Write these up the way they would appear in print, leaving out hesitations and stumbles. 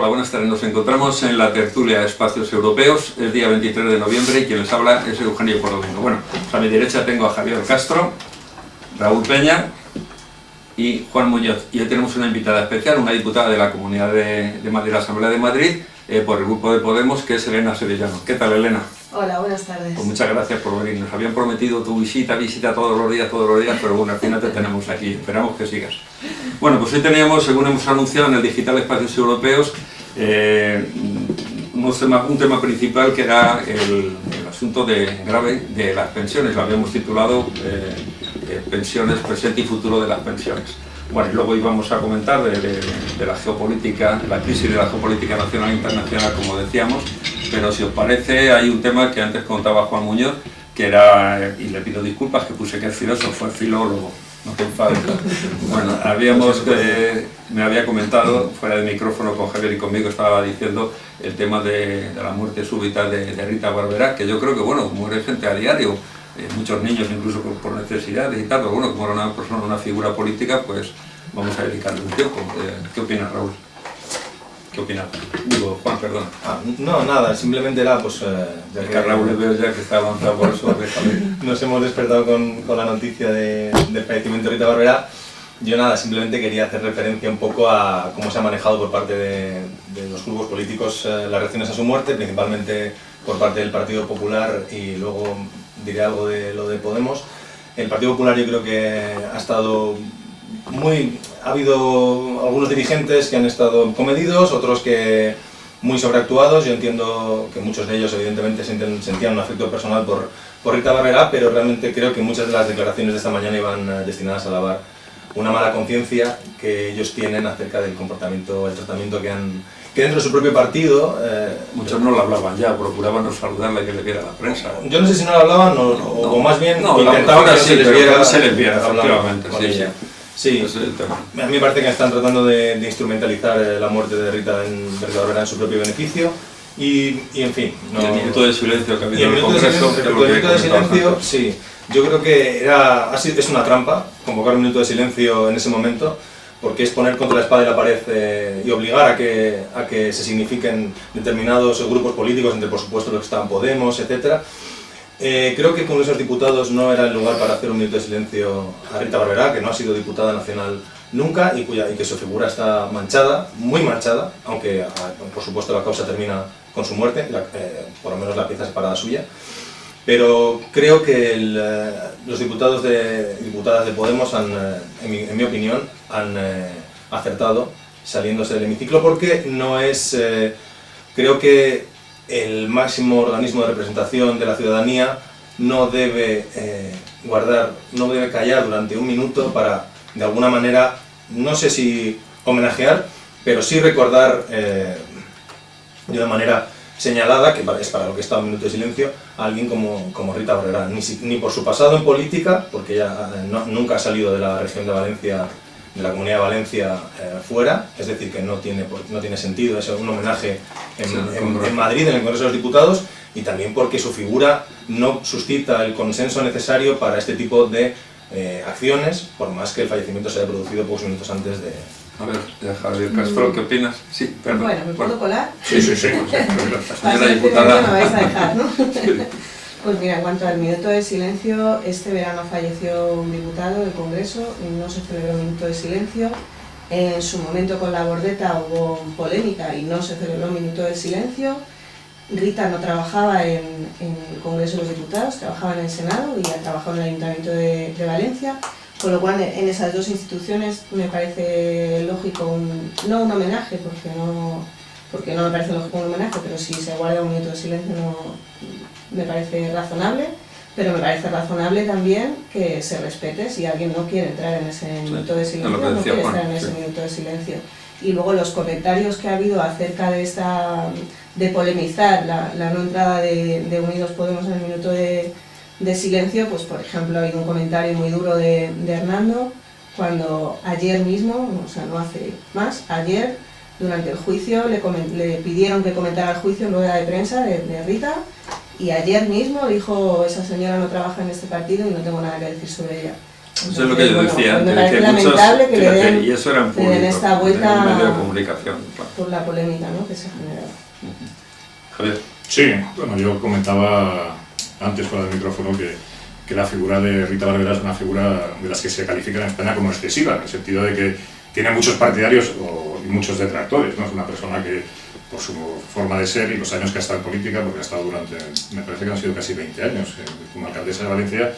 Hola, buenas tardes. Nos encontramos en la tertulia Espacios Europeos. Es día 23 de noviembre y quien les habla es Eugenio Pordomingo. Bueno, a mi derecha tengo a Javier Castro, Raúl Peña y Juan Muñoz. Y hoy tenemos una invitada especial, una diputada de la Comunidad de Madrid, la Asamblea de Madrid, por el grupo de Podemos, que es Elena Sevillano. ¿Qué tal, Elena? Hola, buenas tardes. Pues muchas gracias por venir. Nos habían prometido tu visita todos los días, pero bueno, al final te tenemos aquí. Esperamos que sigas. Bueno, pues hoy teníamos, según hemos anunciado en el Digital Espacios Europeos, un tema principal que era el asunto grave de las pensiones. Lo habíamos titulado Pensiones, presente y futuro de las pensiones. Bueno, y luego íbamos a comentar de la geopolítica, la crisis de la geopolítica nacional e internacional, como decíamos, pero si os parece, hay un tema que antes contaba Juan Muñoz, que era, y le pido disculpas, que puse que es filósofo, es filólogo, no te enfades. Bueno, me había comentado, fuera de micrófono con Javier y conmigo, estaba diciendo el tema de la muerte súbita de Rita Barberá, que yo creo que, bueno, muere gente a diario, muchos niños incluso por necesidades y tal, pero bueno, como era una persona, una figura política, pues vamos a dedicarle un tiempo. ¿Qué opinas, Raúl? ¿Qué opinas? Digo, Juan, perdón. No, nada, simplemente era, pues... ya que a Raúl le veo ya que está avanzado por eso, déjame. Nos hemos despertado con la noticia del fallecimiento de Rita Barberá. Yo nada, simplemente quería hacer referencia un poco a cómo se ha manejado por parte de los grupos políticos las reacciones a su muerte, principalmente por parte del Partido Popular, y luego diré algo de lo de Podemos. El Partido Popular yo creo que ha estado ha habido algunos dirigentes que han estado comedidos, otros que muy sobreactuados. Yo entiendo que muchos de ellos evidentemente sentían un afecto personal por Rita Barberá, pero realmente creo que muchas de las declaraciones de esta mañana iban destinadas a lavar una mala conciencia que ellos tienen acerca del comportamiento, el tratamiento que dentro de su propio partido... muchos no lo hablaban ya, procuraban no saludarla y que le viera la prensa. Yo no sé si no lo hablaban o más bien intentaban que se les viera, efectivamente, sí. A mí me parece que están tratando de instrumentalizar la muerte de Rita Barberá en su propio beneficio y en fin... No... Y el minuto de silencio que ha habido en el Congreso... El minuto de silencio, sí. Yo creo que es una trampa convocar un minuto de silencio en ese momento, porque es poner contra la espada y la pared y obligar a que se signifiquen determinados grupos políticos, entre por supuesto los que están Podemos, etc. Creo que el Congreso de los Diputados no era el lugar para hacer un minuto de silencio a Rita Barberá, que no ha sido diputada nacional nunca y que su figura está manchada, muy manchada, aunque por supuesto la causa termina con su muerte, por lo menos la pieza separada suya. Pero creo que los diputados y diputadas de Podemos, en mi opinión, han acertado saliéndose del hemiciclo, porque no es... creo que el máximo organismo de representación de la ciudadanía no debe callar durante un minuto para, de alguna manera, no sé si homenajear, pero sí recordar de una manera señalada, que es para lo que está un minuto de silencio, a alguien como Rita Barberá, ni por su pasado en política, porque ella nunca ha salido de la región de Valencia, de la Comunidad de Valencia fuera, es decir, que no tiene sentido, es un homenaje en Madrid, en el Congreso de los Diputados, y también porque su figura no suscita el consenso necesario para este tipo de acciones, por más que el fallecimiento se haya producido pocos minutos antes de... A ver, Javier Castro, ¿qué opinas? Sí, perdón. Bueno, ¿me puedo colar? Sí. La señora diputada... No me vais a dejar, ¿no? Pues mira, en cuanto al minuto de silencio, este verano falleció un diputado del Congreso y no se celebró un minuto de silencio. En su momento con la bordeta hubo polémica y no se celebró un minuto de silencio. Rita no trabajaba en el Congreso de los Diputados, trabajaba en el Senado y ha trabajado en el Ayuntamiento de Valencia. Con lo cual, en esas dos instituciones me parece lógico, no un homenaje, porque no me parece lógico un homenaje, pero si se guarda un minuto de silencio me parece razonable, pero me parece razonable también que se respete si alguien no quiere entrar en ese minuto de silencio, no quiere estar en ese minuto de silencio. Y luego los comentarios que ha habido acerca de polemizar la no entrada de Unidos Podemos en el minuto de silencio, pues por ejemplo ha habido un comentario muy duro de Hernando, cuando ayer mismo, o sea no hace más, ayer durante el juicio le pidieron que comentara el juicio en rueda de prensa de Rita, y ayer mismo dijo: esa señora no trabaja en este partido y no tengo nada que decir sobre ella. Eso es lo que yo decía, me parece lamentable que le den, y eso era en público, esta vuelta en un medio de comunicación, claro. Por la polémica, ¿no?, que se ha generado. Javier. Sí, bueno, yo comentaba antes fuera del micrófono que la figura de Rita Barberá es una figura de las que se califica en España como excesiva, en el sentido de que tiene muchos partidarios y muchos detractores, ¿no? Es una persona que, por su forma de ser y los años que ha estado en política, porque ha estado durante, me parece que han sido casi 20 años como alcaldesa de Valencia,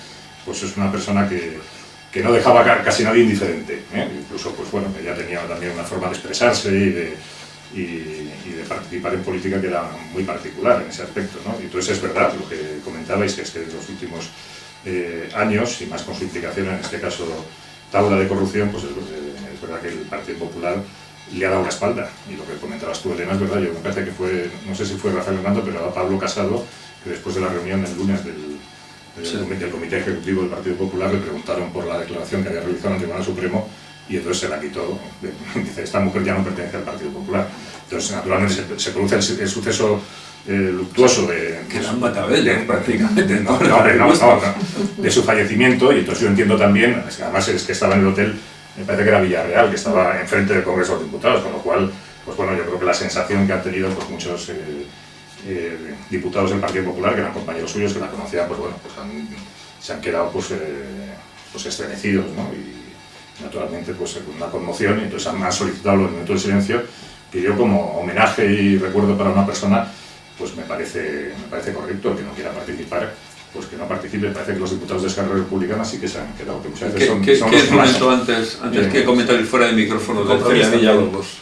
pues es una persona que no dejaba casi nadie indiferente, ¿eh? Incluso, pues bueno, ella tenía también una forma de expresarse y de participar en política que era muy particular en ese aspecto, ¿no? Y entonces es verdad lo que comentabais, que es que en los últimos años, y más con su implicación en este caso tabla de corrupción, pues es verdad que el Partido Popular le ha dado la espalda, y lo que comentabas tú, Elena, es verdad. Yo me parece que fue, no sé si fue Rafael Hernando, pero a Pablo Casado, que después de la reunión el lunes del Comité Ejecutivo del Partido Popular le preguntaron por la declaración que había realizado en el Tribunal Supremo, y entonces se la quitó. Dice, esta mujer ya no pertenece al Partido Popular. Entonces, naturalmente, se produce el suceso luctuoso que la han matado prácticamente. No, de su fallecimiento, y entonces yo entiendo también, además es que estaba en el hotel, me parece que era Villarreal, que estaba enfrente del Congreso de los Diputados, con lo cual, pues bueno, yo creo que la sensación que han tenido pues muchos diputados del Partido Popular, que eran compañeros suyos, que la conocían, pues bueno, pues se han quedado pues estremecidos, ¿no? Y naturalmente pues con una conmoción, y entonces han solicitado los minutos de silencio, que yo como homenaje y recuerdo para una persona, pues me parece correcto. Que no quiera participar, pues que no participe. Me parece que los diputados de Esquerra Republicana sí que se han quedado, que muchas veces son ¿Qué los momento antes que comentar fuera de micrófono de Celia Villalobos?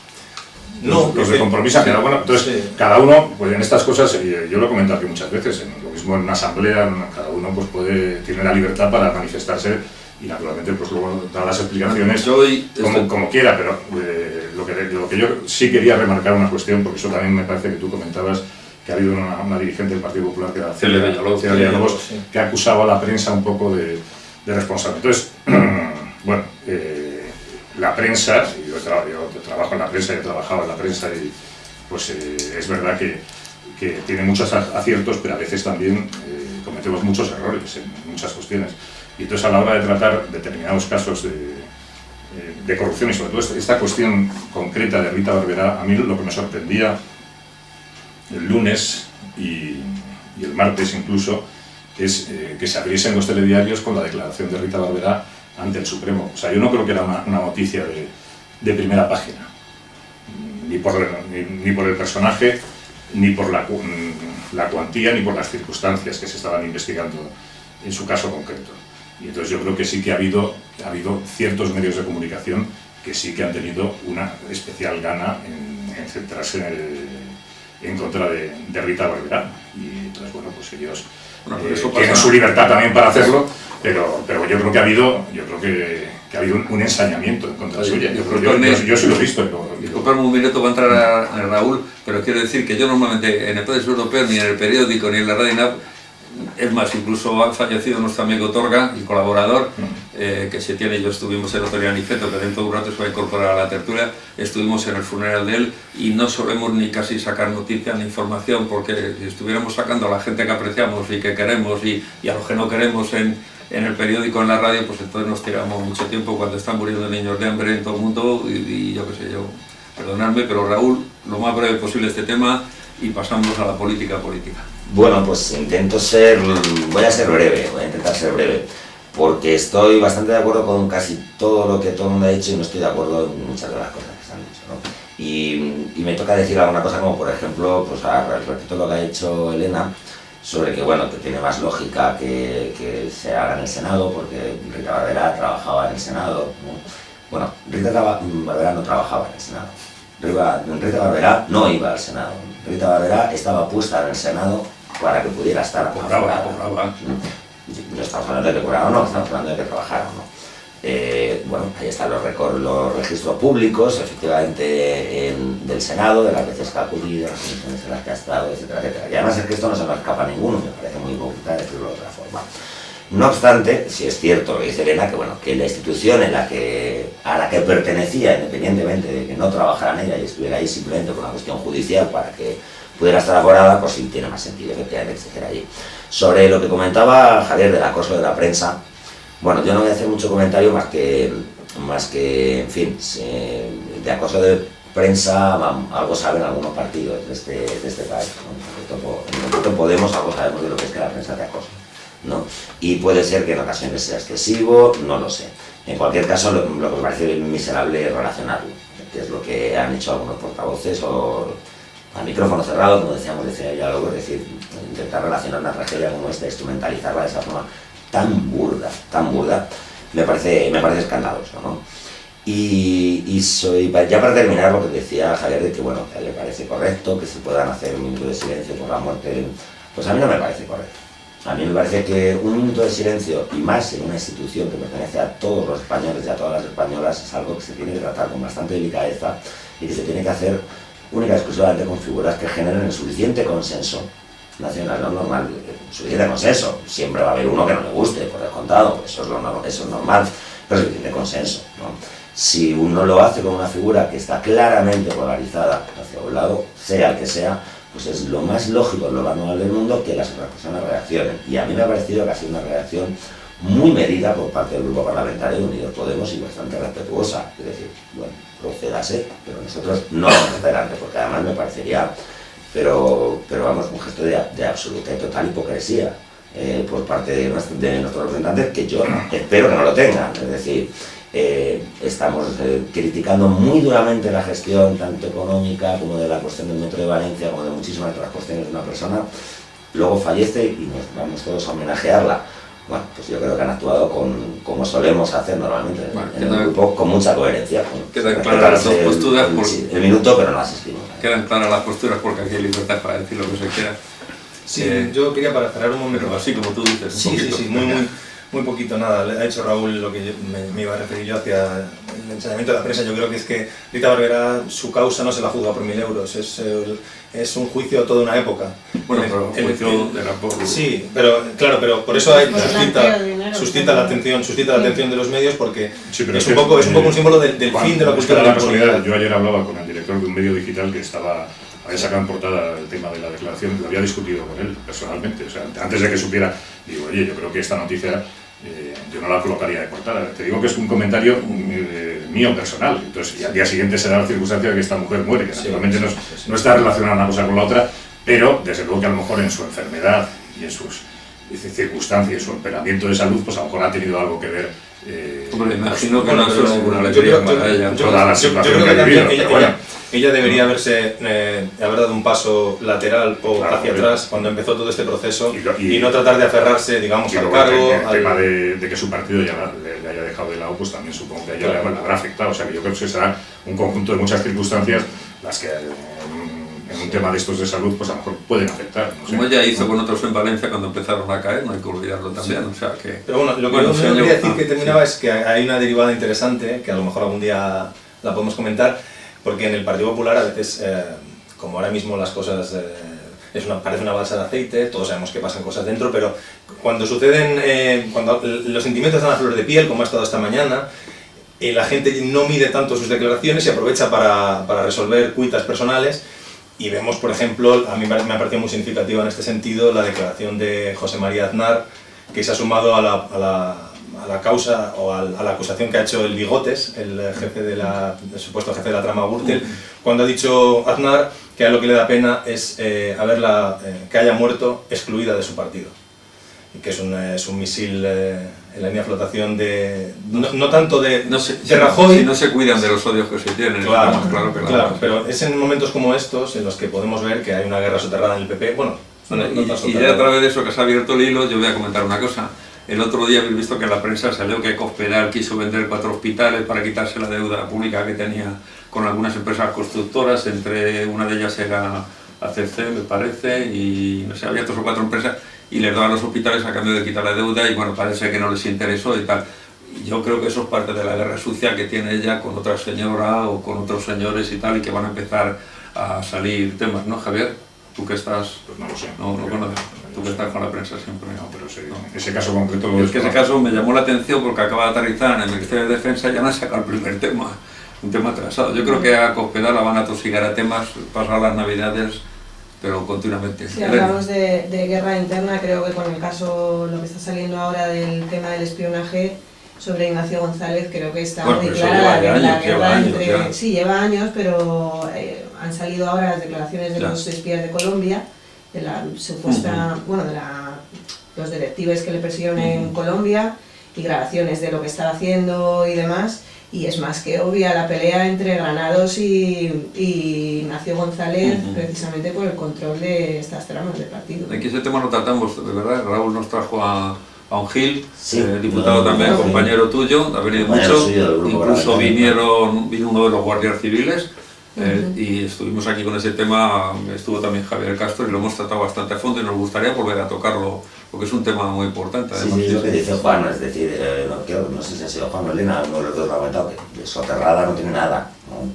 No, los de Compromís han quedado. Bueno, entonces sí. Cada uno, pues en estas cosas, yo lo he comentado aquí muchas veces, lo mismo en una asamblea, cada uno pues tiene la libertad para manifestarse, y naturalmente pues luego dar las explicaciones como quiera, pero lo que yo sí quería remarcar una cuestión, porque eso también me parece que tú comentabas, que ha habido una dirigente del Partido Popular, que era Celia Villalobos, que ha acusado a la prensa un poco de responsable. Entonces, bueno, la prensa, y yo trabajo en la prensa, he trabajado en la prensa, y pues es verdad que tiene muchos aciertos, pero a veces también cometemos muchos errores en muchas cuestiones. Y entonces, a la hora de tratar determinados casos de corrupción, y sobre todo esta cuestión concreta de Rita Barberá, a mí lo que me sorprendía el lunes y el martes incluso, es que se abriesen los telediarios con la declaración de Rita Barberá ante el Supremo. O sea, yo no creo que era una noticia de primera página, ni por el personaje, ni por la cuantía, ni por las circunstancias que se estaban investigando en su caso concreto. Y entonces yo creo que sí que ha habido ciertos medios de comunicación que sí que han tenido una especial gana en centrarse en contra de Rita Barberá. Y entonces, bueno, pues ellos tienen su libertad también para hacerlo, pero yo creo que ha habido un ensañamiento en contra suya. Yo sí lo he visto. Disculpadme un minuto, va a entrar a Raúl, pero quiero decir que yo normalmente en el Periódico Europeo, ni en el periódico, ni en la radio, nada. Es más, incluso ha fallecido nuestro amigo Torga, el colaborador, que se tiene. Yo estuvimos en el Hotel Aniceto, que dentro de un rato se va a incorporar a la tertulia. Estuvimos en el funeral de él y no solemos ni casi sacar noticias ni información, porque si estuviéramos sacando a la gente que apreciamos y que queremos y a los que no queremos en el periódico, en la radio, pues entonces nos tiramos mucho tiempo cuando están muriendo niños de hambre en todo el mundo y yo qué sé yo. Perdonadme, pero Raúl, lo más breve posible este tema y pasamos a la política. Bueno, pues voy a intentar ser breve, porque estoy bastante de acuerdo con casi todo lo que todo el mundo ha dicho, y no estoy de acuerdo en muchas de las cosas que se han dicho, ¿no? Y me toca decir alguna cosa, como por ejemplo, pues respecto a lo que ha dicho Elena, sobre que bueno, que tiene más lógica que se haga en el Senado, porque Rita Barberá trabajaba en el Senado, ¿no? Bueno, Rita Barberá no trabajaba en el Senado. Rita Barberá no iba al Senado. Rita Barberá estaba puesta en el Senado para que pudiera estar aforada. No estamos hablando de que cobrara o no, estamos hablando de que trabajara o no. Bueno, ahí están los registros públicos, efectivamente, del Senado, de las veces que ha acudido, las comisiones en las que ha estado, etcétera, etcétera. Y además es que esto no se nos escapa a ninguno, me parece muy hipócrita decirlo de otra forma. No obstante, sí es cierto lo que dice Elena, que bueno, que la institución a la que pertenecía, independientemente de que no trabajara en ella y estuviera ahí simplemente por una cuestión judicial para que pudiera estar aforada, pues sí tiene más sentido efectivamente que esté allí. Sobre lo que comentaba Javier del acoso de la prensa, Bueno, yo no voy a hacer mucho comentario más que en fin, de acoso de prensa algo saben algunos partidos de este país, ¿no? En concreto Podemos algo sabemos de lo que es que la prensa te acosa, ¿no? Y puede ser que en ocasiones sea excesivo, no lo sé. En cualquier caso, lo que me parece miserable es relacionarlo, que es lo que han hecho algunos portavoces o a micrófono cerrado, como decía ya luego, es decir, intentar relacionar una tragedia como esta, instrumentalizarla de esa forma tan burda, me parece escandaloso, ¿no? Ya para terminar, lo que decía Javier, de que bueno, que le parece correcto que se puedan hacer un minuto de silencio por la muerte, pues a mí no me parece correcto. A mí me parece que un minuto de silencio, y más en una institución que pertenece a todos los españoles y a todas las españolas, es algo que se tiene que tratar con bastante delicadeza y que se tiene que hacer única y exclusivamente con figuras que generen el suficiente consenso nacional, no normal, suficiente consenso. Siempre va a haber uno que no le guste, por descontado, eso es normal, pero suficiente consenso, ¿no? Si uno lo hace con una figura que está claramente polarizada hacia un lado, sea el que sea, pues es lo más lógico, lo más normal del mundo que las otras personas reaccionen. Y a mí me ha parecido que ha sido una reacción muy medida por parte del grupo parlamentario de Unidos Podemos y bastante respetuosa. Es decir, bueno, procédase, pero nosotros no vamos adelante, porque además me parecería, pero vamos, un gesto de absoluta y total hipocresía por parte de nuestros representantes, que yo espero que no lo tengan. Es decir, estamos criticando muy duramente la gestión tanto económica como de la cuestión del metro de Valencia, como de muchísimas otras cuestiones de una persona, luego fallece y nos vamos todos a homenajearla. Bueno, pues yo creo que han actuado como solemos hacer normalmente en el grupo, con mucha coherencia. Quedan claras las dos posturas. El minuto, pero no asistimos. Quedan claras las posturas porque aquí hay libertad para decir lo que se quiera. Sí, yo quería para cerrar un momento. Pero así como tú dices. Sí, muy poquito, nada. Le ha hecho Raúl lo que me iba a referir yo hacia el ensañamiento de la prensa. Yo creo que es que Rita Barberá, su causa no se la juzga por 1.000 euros. Es un juicio toda una época. Bueno, pero el juicio de la pobre. Sí, pero claro, pero por eso suscita la atención de los medios, porque sí, es un poco un símbolo del fin de la cultura de la impunidad. Yo ayer hablaba con el director de un medio digital que había sacado en portada el tema de la declaración, lo había discutido con él personalmente, o sea, antes de que supiera, digo, oye, yo creo que esta noticia yo no la colocaría de portada. Te digo que es un comentario mío personal. Entonces, y al día siguiente se da la circunstancia de que esta mujer muere, que naturalmente no está relacionada una cosa con la otra, pero desde luego que a lo mejor en su enfermedad y en sus circunstancias, en su temperamento de salud, pues a lo mejor ha tenido algo que ver. Hombre, imagino que no ha sido ninguna alegría para ella. Yo creo que también ella debería haber dado un paso lateral o hacia atrás cuando empezó todo este proceso y no tratar de aferrarse, digamos, al cargo. El tema de que su partido ya le haya dejado de lado, pues también supongo que a ella le habrá afectado. O sea, que yo creo que será un conjunto de muchas circunstancias las que en un tema de estos de salud, pues a lo mejor pueden afectar. No sé. Como ella hizo con otros en Valencia cuando empezaron a caer, no hay que olvidarlo también. Sí. O sea que, pero bueno, lo que yo quería decir que terminaba es que hay una derivada interesante, que a lo mejor algún día la podemos comentar, porque en el Partido Popular a veces, como ahora mismo las cosas parece una balsa de aceite, todos sabemos que pasan cosas dentro, pero cuando suceden, cuando los sentimientos están a flor de piel, como ha estado esta mañana, la gente no mide tanto sus declaraciones y aprovecha para resolver cuitas personales. Y vemos, por ejemplo, a mí me ha parecido muy significativa en este sentido la declaración de José María Aznar, que se ha sumado a la causa o a la acusación que ha hecho el Bigotes, el supuesto jefe de la trama Gürtel, cuando ha dicho Aznar que a lo que le da pena es que haya muerto excluida de su partido. Y que es un misil en la línea de flotación no tanto de Rajoy. Si no se cuidan de los odios que se tienen, claro, más claro que claro, pero es en momentos como estos en los que podemos ver que hay una guerra soterrada en el PP. Y ya a través de eso que se ha abierto el hilo, yo voy a comentar una cosa. El otro día habéis visto que en la prensa salió que Cospedal quiso vender 4 hospitales para quitarse la deuda pública que tenía con algunas empresas constructoras, entre una de ellas era ACC, me parece, y no sé, había 3 o 4 empresas, y les daban los hospitales a cambio de quitar la deuda, y bueno, parece que no les interesó y tal. Y yo creo que eso es parte de la guerra sucia que tiene ella con otra señora o con otros señores y tal, y que van a empezar a salir temas, ¿no, Javier? Tú que estás... Pues no lo sé. No conoces. Tú que estás con la prensa siempre. No, pero sí, no. Ese caso concreto... Es que ese caso me llamó la atención porque acaba de aterrizar en el Ministerio de Defensa y ya no han sacado el primer tema. Un tema atrasado. Yo creo que a Cospedal la van a tosigar a temas, pasar las Navidades pero continuamente. Si hablamos de guerra interna, creo que con el caso, lo que está saliendo ahora del tema del espionaje sobre Ignacio González, creo que está muy clara la guerra entre... Sí, lleva años, pero han salido ahora las declaraciones de los espías de Colombia, de la supuesta, bueno, de los detectives que le persiguieron en Colombia, y grabaciones de lo que estaba haciendo y demás, y es más que obvia la pelea entre Granados y Ignacio González, precisamente por el control de estas tramas del partido. Aquí ese tema lo tratamos, de verdad. Raúl nos trajo a un Gil, diputado también, compañero tuyo, ha venido mucho, incluso vino uno de los guardias civiles, y estuvimos aquí con ese tema, estuvo también Javier Castro, y lo hemos tratado bastante a fondo y nos gustaría volver a tocarlo, porque es un tema muy importante. Además. Sí, es lo que dice Juan, es decir, no sé si ha sido Juan o Elena, uno de los dos lo ha comentado, que soterrada no tiene nada, ¿no?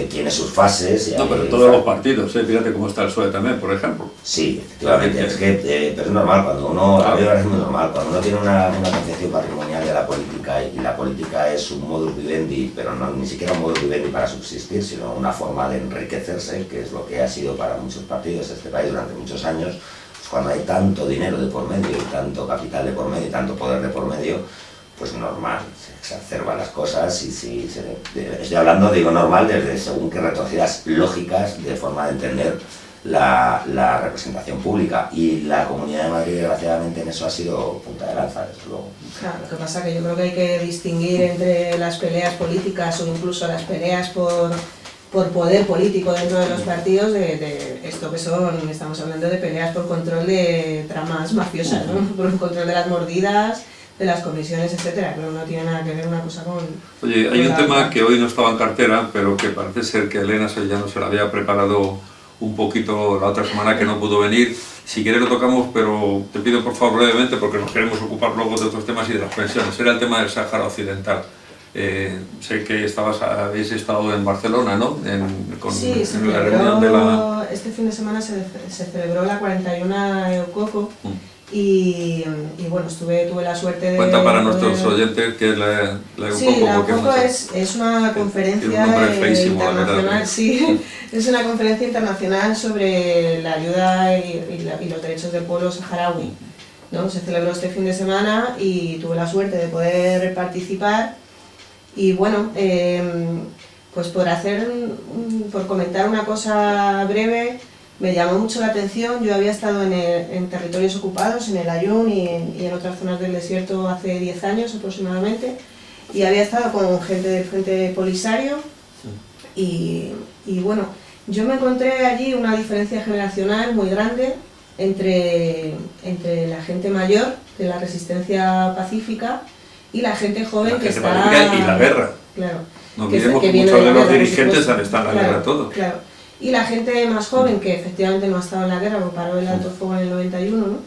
Tiene sus fases. No, pero en todos los partidos, fíjate cómo está el PSOE también, por ejemplo. Sí, efectivamente, es que pero es normal, cuando uno, a mí me parece muy normal, cuando uno tiene una concepción patrimonial de la política, y la política es un modus vivendi, pero no ni siquiera un modus vivendi para subsistir, sino una forma de enriquecerse, que es lo que ha sido para muchos partidos de este país durante muchos años, pues cuando hay tanto dinero de por medio, y tanto capital de por medio, y tanto poder de por medio, pues normal, se exacerban las cosas, y si estoy hablando, digo normal, desde según qué retorcidas lógicas de forma de entender la representación pública, y la Comunidad de Madrid desgraciadamente en eso ha sido punta de lanza, desde luego. Claro, lo que pasa es que yo creo que hay que distinguir entre las peleas políticas o incluso las peleas por poder político dentro de los partidos, de esto que son, estamos hablando de peleas por control de tramas mafiosas, ¿no? Por el control de las mordidas, de las comisiones, etcétera, pero no tiene nada que ver una cosa con... Oye, hay un tema que hoy no estaba en cartera, pero que parece ser que Elena Sevillano se lo había preparado un poquito la otra semana, que no pudo venir. Si quieres lo tocamos, pero te pido por favor brevemente, porque nos queremos ocupar luego de otros temas y de las pensiones. Era el tema del Sáhara Occidental. Sé que habéis estado en Barcelona, ¿no? Sí, en la reunión de la... Este fin de semana se celebró la 41 Eucoco. Y bueno, tuve la suerte de... Cuenta para nuestros oyentes que es la Eucoco. Sí, la Eucoco es una conferencia internacional, sí, es una conferencia internacional sobre la ayuda y los derechos del pueblo saharaui, ¿no? Se celebró este fin de semana y tuve la suerte de poder participar, y bueno, pues por comentar una cosa breve. Me llamó mucho la atención. Yo había estado en territorios ocupados, en el Ayun y en otras zonas del desierto hace 10 años aproximadamente, y había estado con gente del Frente Polisario, y bueno, yo me encontré allí una diferencia generacional muy grande entre la gente mayor de la resistencia pacífica y la gente joven que está... Y la guerra. Claro. No olvidemos que muchos de los dirigentes han estado en la guerra todo. Claro. Y la gente más joven, que efectivamente no ha estado en la guerra, porque paró el alto fuego en el 91, ¿no?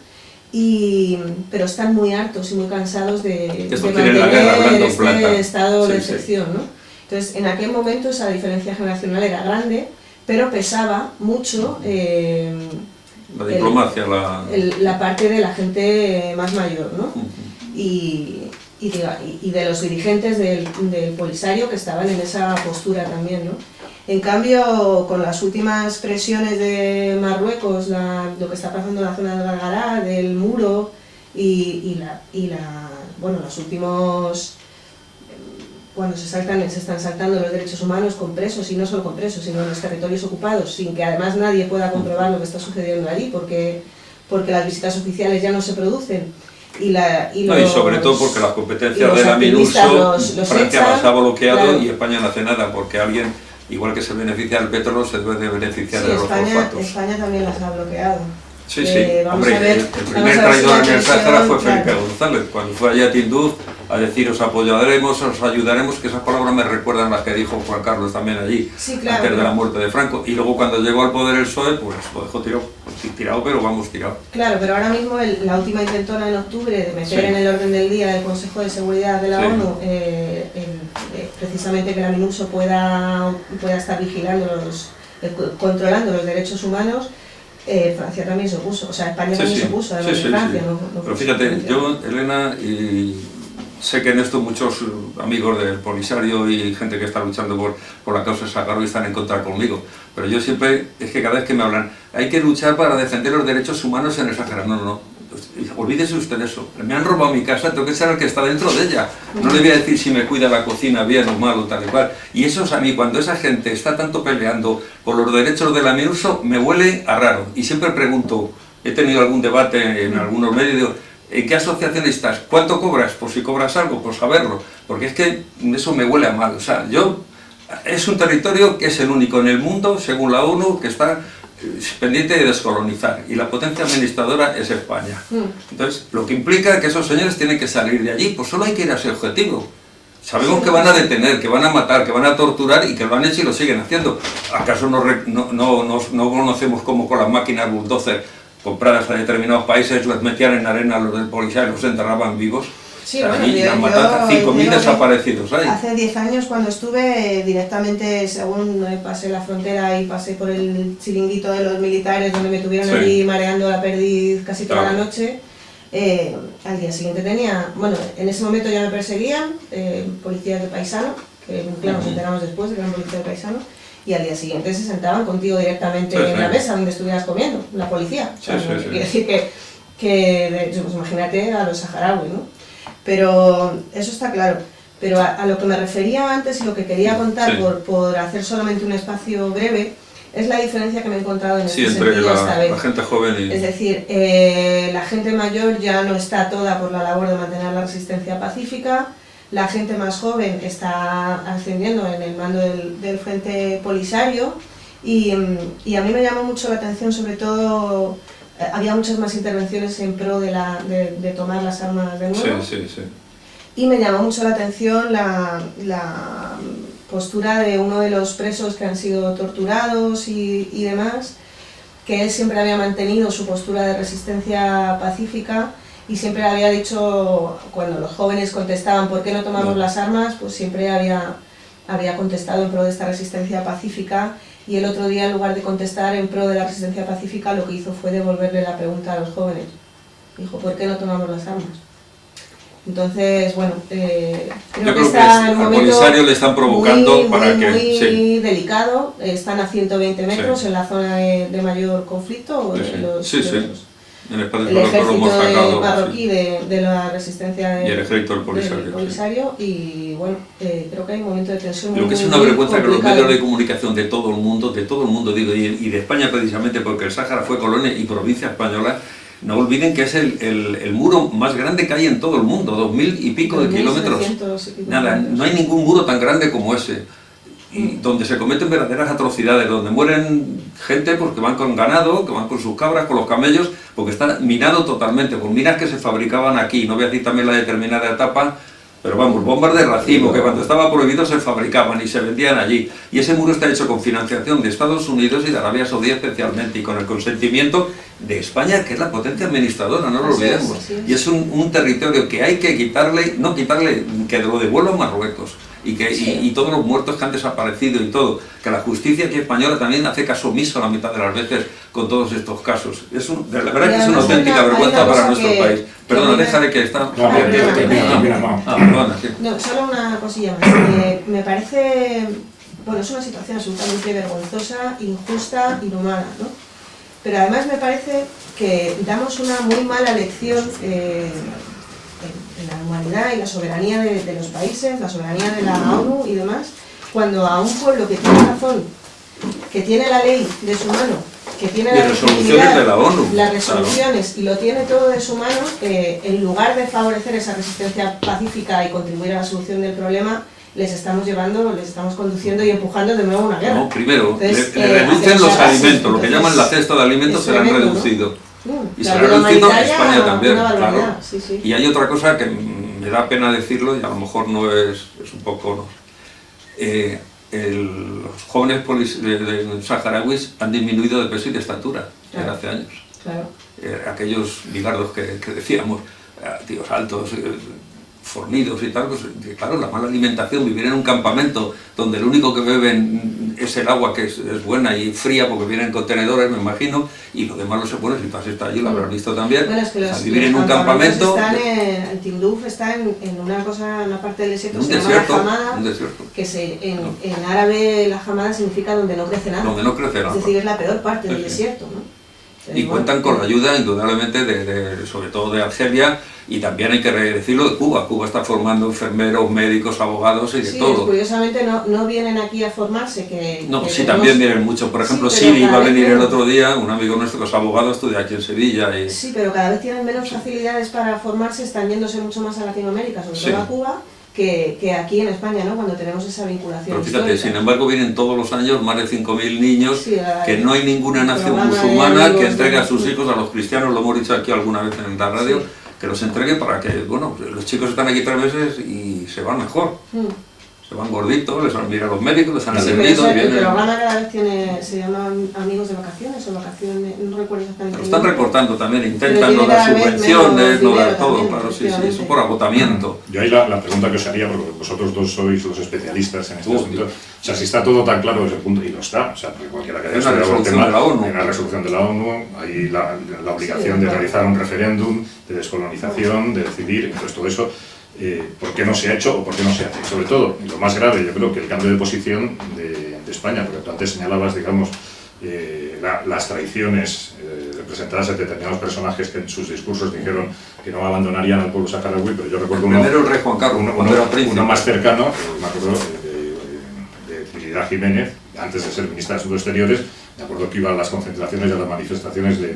Pero están muy hartos y muy cansados de mantener este estado de excepción, ¿no? Entonces, en aquel momento esa diferencia generacional era grande, pero pesaba mucho la diplomacia, la parte de la gente más mayor, ¿no? Y de los dirigentes del Polisario, que estaban en esa postura también, ¿no? En cambio, con las últimas presiones de Marruecos, lo que está pasando en la zona del Galgará, del muro, bueno, los últimos, cuando se están saltando los derechos humanos con presos, y no solo con presos, sino en los territorios ocupados, sin que además nadie pueda comprobar lo que está sucediendo allí, porque las visitas oficiales ya no se producen. Y sobre todo porque las competencias de la MINURSO, Francia las ha bloqueado, claro. Y España no hace nada, porque alguien, igual que se beneficia del petróleo, se debe de beneficiar de los fosfatos. España también las ha bloqueado. Sí, hombre, el primer traidor en el Sáhara fue Felipe González, cuando fue allá a Tinduf a decir os apoyaremos, os ayudaremos, que esas palabras me recuerdan las que dijo Juan Carlos también allí, claro, antes de la muerte de Franco, y luego cuando llegó al poder el PSOE, pues lo dejó tirado, pero vamos, tirado. Claro, pero ahora mismo la última intentona en octubre de meter en el orden del día del Consejo de Seguridad de la ONU, precisamente que la MINURSO pueda estar vigilando controlando los derechos humanos. Francia también se opuso, o sea, España también se opuso, además de Francia. No pero fíjate, yo, Elena, y sé que en esto muchos amigos del Polisario y gente que está luchando por la causa saharaui están en contra conmigo, pero yo siempre, es que cada vez que me hablan, hay que luchar para defender los derechos humanos en el Sáhara. No, no, pues, olvídese usted eso. Me han robado mi casa, tengo que ser el que está dentro de ella. No le voy a decir si me cuida la cocina bien o mal o tal y cual. Y eso es a mí, cuando esa gente está tanto peleando por los derechos de la MINURSO, me huele a raro. Y siempre pregunto, he tenido algún debate en algunos medios, digo, ¿en qué asociación estás? ¿Cuánto cobras? Por si cobras algo, por saberlo. Porque es que eso me huele a mal. O sea, es un territorio que es el único en el mundo, según la ONU, que está pendiente de descolonizar. Y la potencia administradora es España. Entonces, lo que implica que esos señores tienen que salir de allí. Pues solo hay que ir a ese objetivo. Sabemos que van a detener, que van a matar, que van a torturar y que lo han hecho y lo siguen haciendo. ¿Acaso no conocemos cómo con las máquinas bulldozer compradas a determinados países los metían en arena los del policía y los enterraban vivos? Sí, allí han matado 5.000 desaparecidos ahí. Hace 10 años cuando estuve directamente, según pasé la frontera y pasé por el chiringuito de los militares donde me tuvieron allí mareando la perdiz casi toda la noche, al día siguiente tenía, bueno, en ese momento ya me perseguían policías de paisano, que claro, nos enteramos después de que eran policías de paisano, y al día siguiente se sentaban contigo directamente en la mesa donde estuvieras comiendo, la policía. Quiere decir que pues imagínate a los saharauis, ¿no? Pero eso está claro. Pero a lo que me refería antes y lo que quería contar por hacer solamente un espacio breve es la diferencia que me he encontrado en este sentido esta vez. La gente joven y... Es decir, la gente mayor ya no está toda por la labor de mantener la resistencia pacífica, la gente más joven está ascendiendo en el mando del Frente Polisario y a mí me llamó mucho la atención, sobre todo, había muchas más intervenciones en pro de tomar las armas de nuevo. Sí. Y me llamó mucho la atención la postura de uno de los presos que han sido torturados y demás, que él siempre había mantenido su postura de resistencia pacífica y siempre había dicho, cuando los jóvenes contestaban ¿por qué no tomamos las armas?, pues siempre había contestado en pro de esta resistencia pacífica, y el otro día, en lugar de contestar en pro de la resistencia pacífica, lo que hizo fue devolverle la pregunta a los jóvenes. Dijo, ¿por qué no tomamos las armas? Entonces, bueno, creo que está en un momento Polisario le están provocando muy delicado. Están a 120 metros en la zona de mayor conflicto. En el ejército marroquí de la resistencia y el ejército del Polisario. Y bueno, creo que hay un momento de tensión muy, lo que es una vergüenza que los medios de comunicación de todo el mundo digo, y de España precisamente, porque el Sáhara fue colonia y provincia española, no olviden que es el muro más grande que hay en todo el mundo, 2.000 y pico de kilómetros. Nada, no hay ningún muro tan grande como ese. Y donde se cometen verdaderas atrocidades, donde mueren gente porque van con ganado, que van con sus cabras, con los camellos, porque está minado totalmente, por minas que se fabricaban aquí. No voy a decir también la determinada etapa, pero vamos, bombas de racimo, que cuando estaba prohibido se fabricaban y se vendían allí. Y ese muro está hecho con financiación de Estados Unidos y de Arabia Saudí especialmente, y con el consentimiento de España, que es la potencia administradora, no lo olvidemos. Y es un territorio que hay que quitarle, que lo devuelva a Marruecos. Y todos los muertos que han desaparecido y todo, que la justicia aquí española también hace caso omiso la mitad de las veces con todos estos casos. La verdad que es una auténtica vergüenza para nuestro país. Perdona, déjale que está... No, solo una cosilla más. Me parece... Bueno, es una situación absolutamente vergonzosa, injusta, inhumana, ¿no? Pero además me parece que damos una muy mala lección en la humanidad y la soberanía de los países, la soberanía de la ONU y demás, cuando a un pueblo que tiene razón, que tiene la ley de su mano, que tiene la resoluciones de la ONU, las resoluciones, y lo tiene todo de su mano, en lugar de favorecer esa resistencia pacífica y contribuir a la solución del problema, les estamos conduciendo y empujando de nuevo a una guerra. No, primero, le reducen los alimentos, lo que llaman la cesta de alimentos se la han reducido. ¿No? Y se ha reducido España también, claro. Y hay otra cosa que me da pena decirlo, y a lo mejor no es un poco... los jóvenes saharauis han disminuido de peso y de estatura desde hace años. Claro. Aquellos bigardos que decíamos, tíos altos, fornidos y tal, pues claro, la mala alimentación, vivir en un campamento donde lo único que beben es el agua, que es buena y fría porque vienen en contenedores, me imagino, y lo demás no se pone, si tú has estado allí lo habrás visto también. Bueno, es que vivir en un campamento... El Tinduf está en una parte del desierto, se llama la Hamada, que en árabe la Hamada significa donde no crece nada. Donde no crece nada. Es decir, es la peor parte del desierto, ¿no? Y cuentan con la ayuda, indudablemente, sobre todo de Argelia, y también hay que decirlo de Cuba. Cuba está formando enfermeros, médicos, abogados y de todo. Curiosamente no vienen aquí a formarse. También vienen muchos. Por ejemplo, Siri iba a venir el otro día, un amigo nuestro que es abogado, estudia aquí en Sevilla. Sí, pero cada vez tienen menos facilidades para formarse, están yéndose mucho más a Latinoamérica, sobre todo a Cuba, que aquí en España, ¿no? Cuando tenemos esa vinculación. Pero fíjate, histórica. sin embargo, vienen todos los años más de 5.000 niños, que no hay ninguna nación musulmana que entregue a sus hijos, a los cristianos, lo hemos dicho aquí alguna vez en la radio, que los entregue para que, los chicos están aquí 3 meses y se van mejor. Se van gorditos, les han mirado a los médicos, les han atendido. El programa cada vez se llama Amigos de Vacaciones o Vacaciones, no recuerdo exactamente. Lo están recortando también, intentan no dar subvenciones, no dar todo, también, claro, sí, eso por agotamiento. Yo ahí la pregunta que os haría, porque vosotros dos sois los especialistas en este asunto, o sea, si está todo tan claro desde el punto, y lo está, o sea, porque cualquiera que haya estudiado el tema, hay una resolución de la ONU, hay la obligación de realizar un referéndum, de descolonización, de decidir, entonces todo eso. ¿Por qué no se ha hecho o por qué no se hace? Y sobre todo, y lo más grave, yo creo que el cambio de posición de España, porque tú antes señalabas, digamos, las traiciones representadas en determinados personajes que en sus discursos dijeron que no abandonarían al pueblo saharaui, pero yo recuerdo primero el rey Juan Carlos, uno más cercano, me acuerdo de Trinidad Jiménez, antes de ser ministra de Asuntos Exteriores. Me acuerdo que iba a las concentraciones y a las manifestaciones del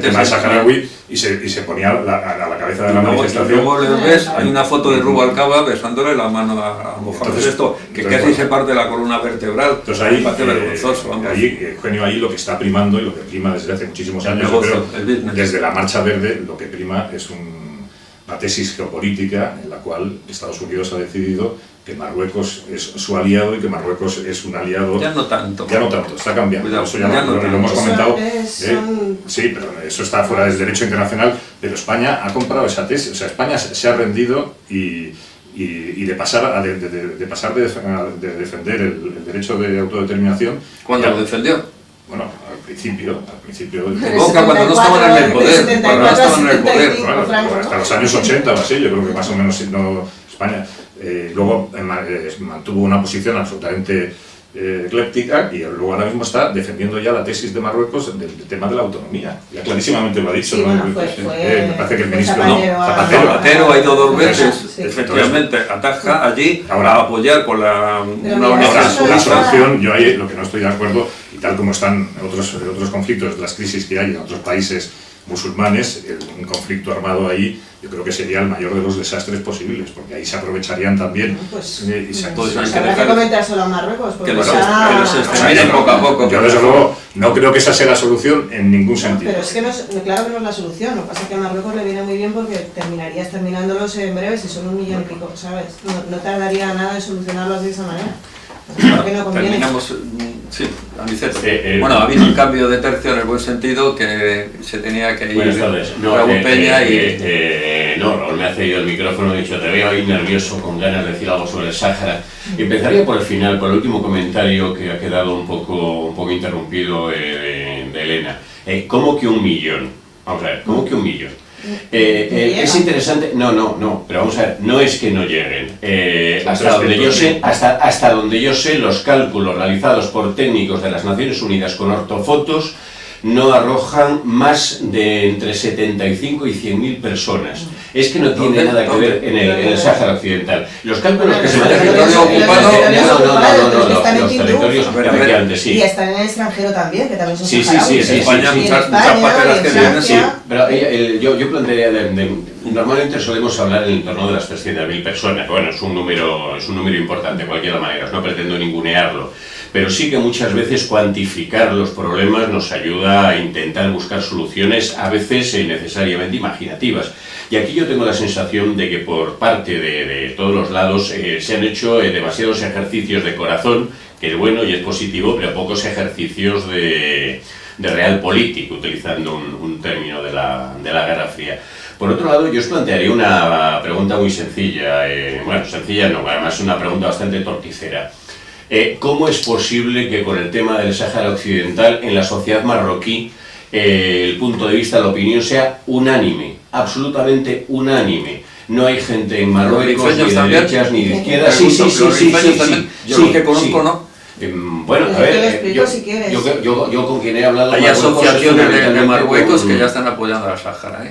tema de saharaui y se ponía a la cabeza de la manifestación. Luego ves, hay una foto de Rubalcaba besándole la mano a Mohamed que casi se parte la columna vertebral. Entonces ahí, vergonzoso, Eugenio, ahí lo que está primando y lo que prima desde hace muchísimos años, desde la Marcha Verde, lo que prima es una tesis geopolítica en la cual Estados Unidos ha decidido que Marruecos es su aliado y que Marruecos es un aliado... Ya no tanto, está cambiando. Cuidado, eso ya lo hemos comentado. Sí, pero eso está fuera del derecho internacional, pero España ha comprado esa tesis, o sea, España se ha rendido y de pasar de defender el derecho de autodeterminación... ¿Cuándo lo defendió? Bueno, al principio cuando no estaban en el poder, hasta los años 80 o así, yo creo que más o menos España. Luego mantuvo una posición absolutamente ecléptica y luego ahora mismo está defendiendo ya la tesis de Marruecos del tema de la autonomía. Ya clarísimamente lo ha dicho. Sí, ¿no? me parece que el ministro Zapatero ha ido 2 veces, efectivamente, ataja allí a apoyar con la solución. Yo ahí lo que no estoy de acuerdo, y tal como están otros conflictos, las crisis que hay en otros países musulmanes, un conflicto armado ahí, yo creo que sería el mayor de los desastres posibles, porque ahí se aprovecharían también. Habrá que comentárselo a Marruecos, porque que los exterminen poco a poco. Yo desde luego no creo que esa sea la solución en ningún sentido. Pero es que claro que no es la solución, lo que pasa es que a Marruecos le viene muy bien porque terminarías terminándolos en breve si son 1 millón y pico, ¿sabes? No tardaría nada en solucionarlos de esa manera. Terminamos, sí, Aniceto. Bueno, ha habido un cambio de tercio en el buen sentido, que se tenía que ir Raúl Peña no, Raúl me ha cedido el micrófono, he dicho, te veo ahí nervioso, con ganas de decir algo sobre el Sáhara. Empezaría por el final, por el último comentario que ha quedado un poco interrumpido de Elena. ¿Cómo que 1 millón? Vamos a ver, ¿cómo que 1 millón? Es interesante, no, pero vamos a ver, no es que no lleguen. Hasta donde yo sé, los cálculos realizados por técnicos de las Naciones Unidas con ortofotos no arrojan más de entre 75 y 100.000 personas. Es que no tiene nada que ver en el Sáhara Occidental. Los cálculos que se me hacen... Los territorios efectivamente, sí. Y están en el extranjero también, que también son saharauis. Sí, muchas pateras que vienen, sí. Pero yo plantearía, normalmente solemos hablar en el entorno de las 300.000 personas. Bueno, es un número importante de cualquier manera, no pretendo ningunearlo. Pero sí que muchas veces cuantificar los problemas nos ayuda a intentar buscar soluciones, a veces necesariamente imaginativas. Y aquí yo tengo la sensación de que por parte de todos los lados se han hecho demasiados ejercicios de corazón, que es bueno y es positivo, pero pocos ejercicios de real político, utilizando un término de la Guerra Fría. Por otro lado, yo os plantearía una pregunta muy sencilla, sencilla no, además una pregunta bastante torticera. ¿Cómo es posible que con el tema del Sáhara Occidental en la sociedad marroquí el punto de vista, la opinión sea unánime, absolutamente unánime? No hay gente en Marruecos ni de derechas ni de izquierdas. Sí. Yo lo que conozco, ¿no? Bueno, a ver, yo con quien he hablado... Hay asociaciones de Marruecos que ya están apoyando a la Sáhara,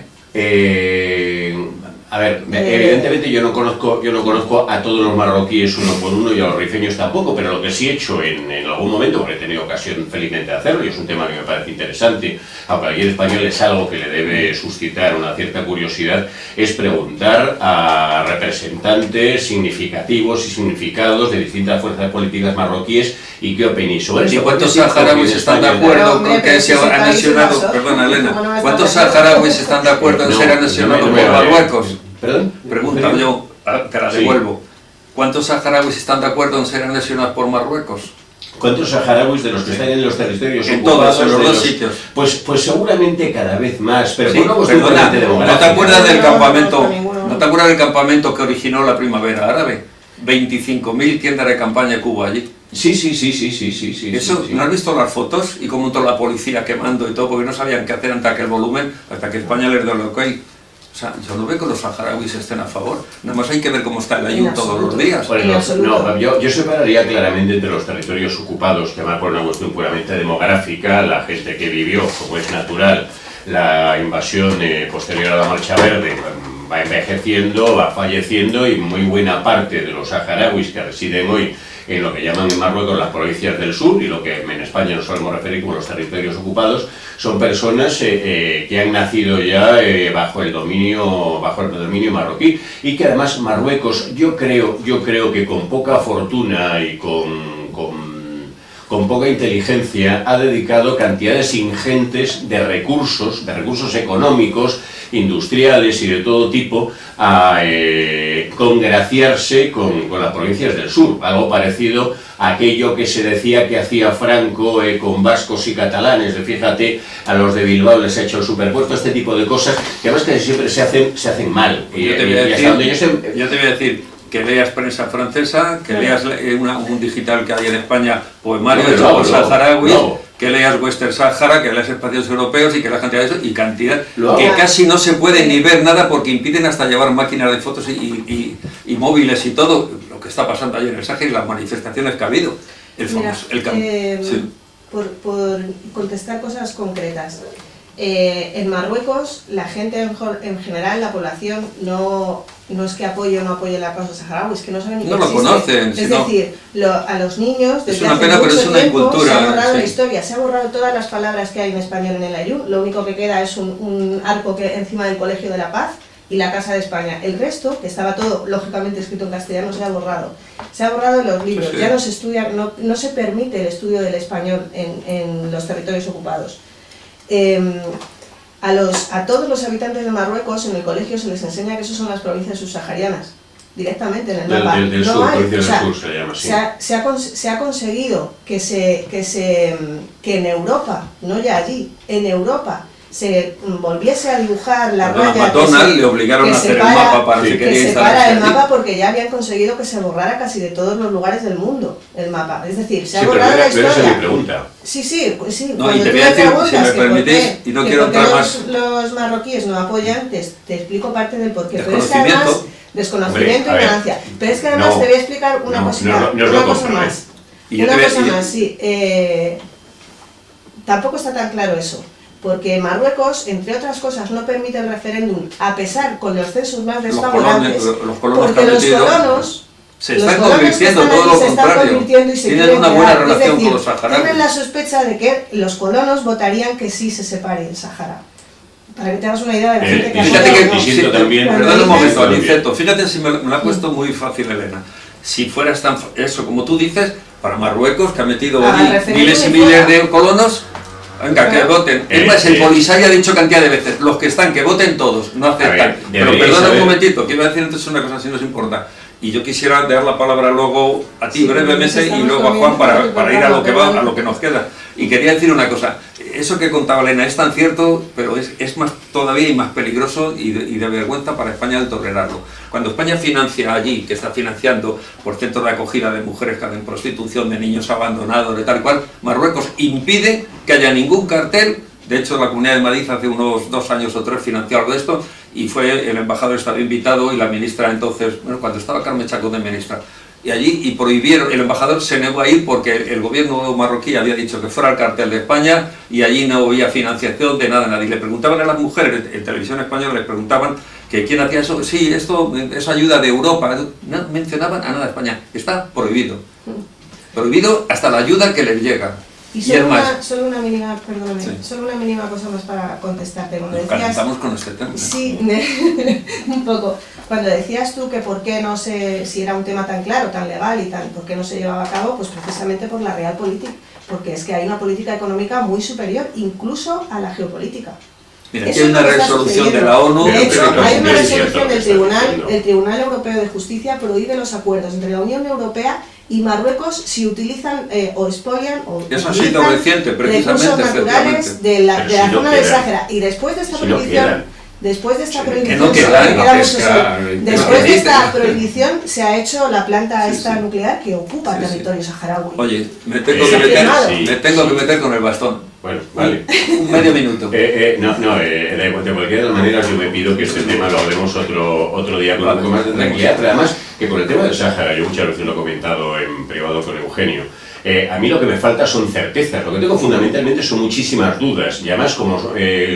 A ver, evidentemente yo no conozco a todos los marroquíes uno por uno y a los rifeños tampoco, pero lo que sí he hecho en algún momento, porque he tenido ocasión felizmente de hacerlo y es un tema que me parece interesante, a cualquier español es algo que le debe suscitar una cierta curiosidad, es preguntar a representantes significativos y significados de distintas fuerzas políticas marroquíes y qué opinan sobre eso. ¿Y cuántos saharauis están de acuerdo con que se han anexionado? Perdona, Elena, ¿cuántos saharauis están de acuerdo en ser anexionados por Marruecos? ¿Perdón? Pregunta yo, te la devuelvo. ¿Cuántos saharauis están de acuerdo en ser anexionados por Marruecos? ¿Cuántos saharauis de los que están en los territorios en ocupados? En todos, en los dos sitios. Pues seguramente cada vez más, pero sí, perdona, ¿no te acuerdas del campamento? ¿No te acuerdas del campamento que originó la primavera árabe? 25.000 tiendas de campaña que hubo allí. Sí. Eso, sí. ¿No has visto las fotos? Y cómo toda la policía quemando y todo, porque no sabían qué hacer ante aquel volumen, hasta que España les dio el ok. O sea, yo no veo que los saharauis estén a favor. Nada más hay que ver cómo está el ayuno todos los días. Bueno, no, yo separaría claramente entre los territorios ocupados, que más por una cuestión puramente demográfica, la gente que vivió, como es natural, la invasión posterior a la Marcha Verde, va envejeciendo, va falleciendo y muy buena parte de los saharauis que residen hoy en lo que llaman en Marruecos las provincias del sur y lo que en España nos solemos referir como los territorios ocupados, son personas que han nacido ya bajo el dominio marroquí y que además Marruecos yo creo que con poca fortuna y con poca inteligencia ha dedicado cantidades ingentes de recursos económicos, industriales y de todo tipo a congraciarse con las provincias del sur, algo parecido a aquello que se decía que hacía Franco con vascos y catalanes, fíjate, a los de Bilbao les ha hecho el superpuesto, este tipo de cosas que además que siempre se hacen mal. Yo te voy a decir que leas prensa francesa, que leas un digital que hay en España, poemario de los saharauis, que leas Western Sahara, que leas espacios europeos y que leas cantidad de eso, y cantidad que casi no se puede ni ver nada porque impiden hasta llevar máquinas de fotos y móviles y todo, lo que está pasando ayer en el Sáhara y las manifestaciones que ha habido. Por contestar cosas concretas. En Marruecos, la gente en general, la población, no es que apoye o no apoye la causa saharaui, es que no saben ni que existe. No lo conocen. Es decir, a los niños, desde es una pena, hace pero mucho es una tiempo, incultura, se ha borrado la historia, se ha borrado todas las palabras que hay en español en el Ayun, lo único que queda es un arco encima del Colegio de la Paz y la Casa de España. El resto, que estaba todo lógicamente escrito en castellano, se ha borrado. Se ha borrado en los libros, ya no se estudia, no se permite el estudio del español en los territorios ocupados. A todos los habitantes de Marruecos en el colegio se les enseña que eso son las provincias subsaharianas, directamente en el mapa. Del sur, provincia del sur se llama así. Se ha conseguido que en Europa, no ya allí, en Europa, se volviese a dibujar la raya. A McDonald's le obligaron a hacer el mapa para que quería separa el mapa porque ya habían conseguido que se borrara casi de todos los lugares del mundo el mapa. Es decir, se ha borrado la historia. Pero esa es mi pregunta. Sí. No, y te voy a decir, si me permitís, y no quiero entrar más. Los marroquíes no apoyan, te explico parte del porqué. Pero es que además, desconocimiento y ignorancia. Pero es que además te voy a explicar una cosa más. Sí. Tampoco está tan claro eso. Porque Marruecos, entre otras cosas, no permite el referéndum, a pesar con los censos más desfavorables, porque los colonos se están convirtiendo, todo lo contrario, tienen una buena relación con los saharauis. Tienen la sospecha de que los colonos votarían que sí se separe el Sahara. Para que te hagas una idea de la gente que ha perdón un momento, Aniceto, fíjate si me lo ha puesto muy fácil Elena. Si fueras tan eso como tú dices, para Marruecos, que ha metido miles y miles de colonos, venga, que voten. Es más, el Polisario ha dicho cantidad de veces, los que están, que voten todos, no aceptan. Pero perdona un momentito, que iba a decir entonces una cosa, si nos importa. Y yo quisiera dar la palabra luego a ti brevemente y luego a Juan para ir a lo que va, a lo que nos queda. Y quería decir una cosa, eso que contaba Elena es tan cierto, pero es más todavía y más peligroso y de vergüenza para España el tolerarlo. Cuando España financia allí, que está financiando por centros de acogida de mujeres que hacen prostitución, de niños abandonados, de tal cual, Marruecos impide que haya ningún cartel. De hecho, la Comunidad de Madrid hace unos 2 años o 3 financió algo de esto y fue el embajador estaba invitado y la ministra entonces, bueno, cuando estaba Carmen Chacón de ministra, y allí y prohibieron, el embajador se negó a ir porque el gobierno marroquí había dicho que fuera el cartel de España y allí no había financiación de nada, nadie. Le preguntaban a las mujeres, en televisión española les preguntaban que quién hacía eso, sí, esto es ayuda de Europa, no mencionaban a nada de España, está prohibido. Prohibido hasta la ayuda que les llega. Y solo una mínima, perdóname, sí. Solo una mínima cosa más para contestarte. Cuando decías, calentamos con este tema. Sí, un poco. Cuando decías tú que por qué no se, si era un tema tan claro, tan legal y tal, por qué no se llevaba a cabo, pues precisamente por la realpolitik, porque es que hay una política económica muy superior, incluso a la geopolítica. Mira, aquí hay una resolución de la ONU. De hecho, hay una resolución del Tribunal Europeo de Justicia prohíbe los acuerdos entre la Unión Europea y Marruecos si utilizan o expolian o eso ha sido reciente, recursos naturales de la zona del Sáhara. Y después de esta prohibición, después de esta prohibición se ha hecho la planta nuclear que ocupa territorio saharaui. Oye, me tengo que meter con el bastón. Bueno, vale. Un medio minuto. De cualquier de las maneras yo me pido que este tema lo hablemos otro día con un poco más de tranquilidad, pero además que con el tema del Sáhara, yo muchas veces lo he comentado en privado con Eugenio, a mí lo que me falta son certezas, lo que tengo fundamentalmente son muchísimas dudas, y además como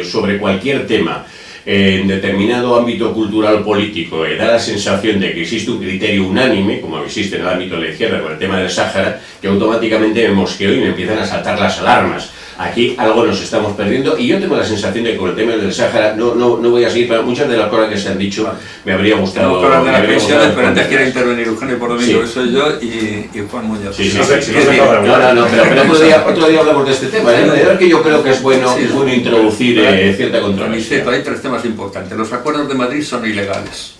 sobre cualquier tema, en determinado ámbito cultural político, da la sensación de que existe un criterio unánime, como existe en el ámbito de la izquierda con el tema del Sáhara, que automáticamente me mosqueo y me empiezan a saltar las alarmas. Aquí algo nos estamos perdiendo y yo tengo la sensación de que con el tema del Sáhara no voy a seguir, pero muchas de las cosas que se han dicho me habría gustado. Vamos a hablar de las pensiones, pero antes quiere intervenir Eugenio por domingo, sí. Soy yo y Juan Muñoz. Pero otro día hablamos de este tema, es que yo creo que es bueno introducir cierta controversia. Hay tres temas importantes. Los acuerdos de Madrid son ilegales,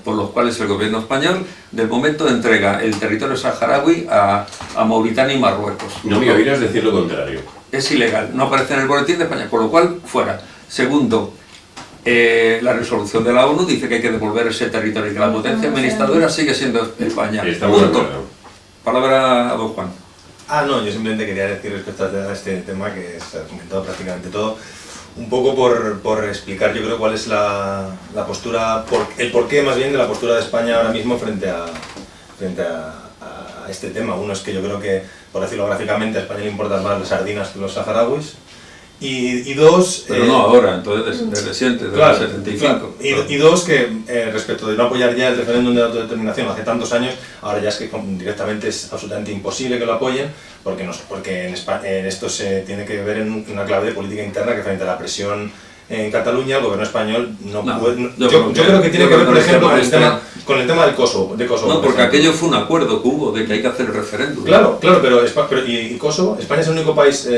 por los cuales el gobierno español del momento entrega el territorio saharaui a Mauritania y Marruecos. No me oirás decir lo contrario. Es ilegal, no aparece en el boletín de España, por lo cual fuera. Segundo, la resolución de la ONU dice que hay que devolver ese territorio y que la potencia administradora sigue siendo España. Punto. Palabra a don Juan. No, yo simplemente quería decir respecto a este tema que se ha comentado prácticamente todo, un poco por explicar yo creo cuál es la postura, el porqué más bien de la postura de España ahora mismo frente a este tema. Uno es que yo creo que, por decirlo gráficamente, a España le importan más las sardinas que los saharauis. Y dos... Pero no ahora, entonces desde siempre, desde el 75. Claro. Y dos, que respecto de no apoyar ya el referéndum de autodeterminación hace tantos años, ahora ya es que directamente es absolutamente imposible que lo apoyen, porque en esto se tiene que ver en una clave de política interna que frente a la presión en Cataluña, el gobierno español no puede... Yo creo que tiene que ver, por ejemplo, con el tema del Kosovo. No, porque aquello fue un acuerdo que hubo de que hay que hacer el referéndum. Claro, pero y Kosovo, España es el único país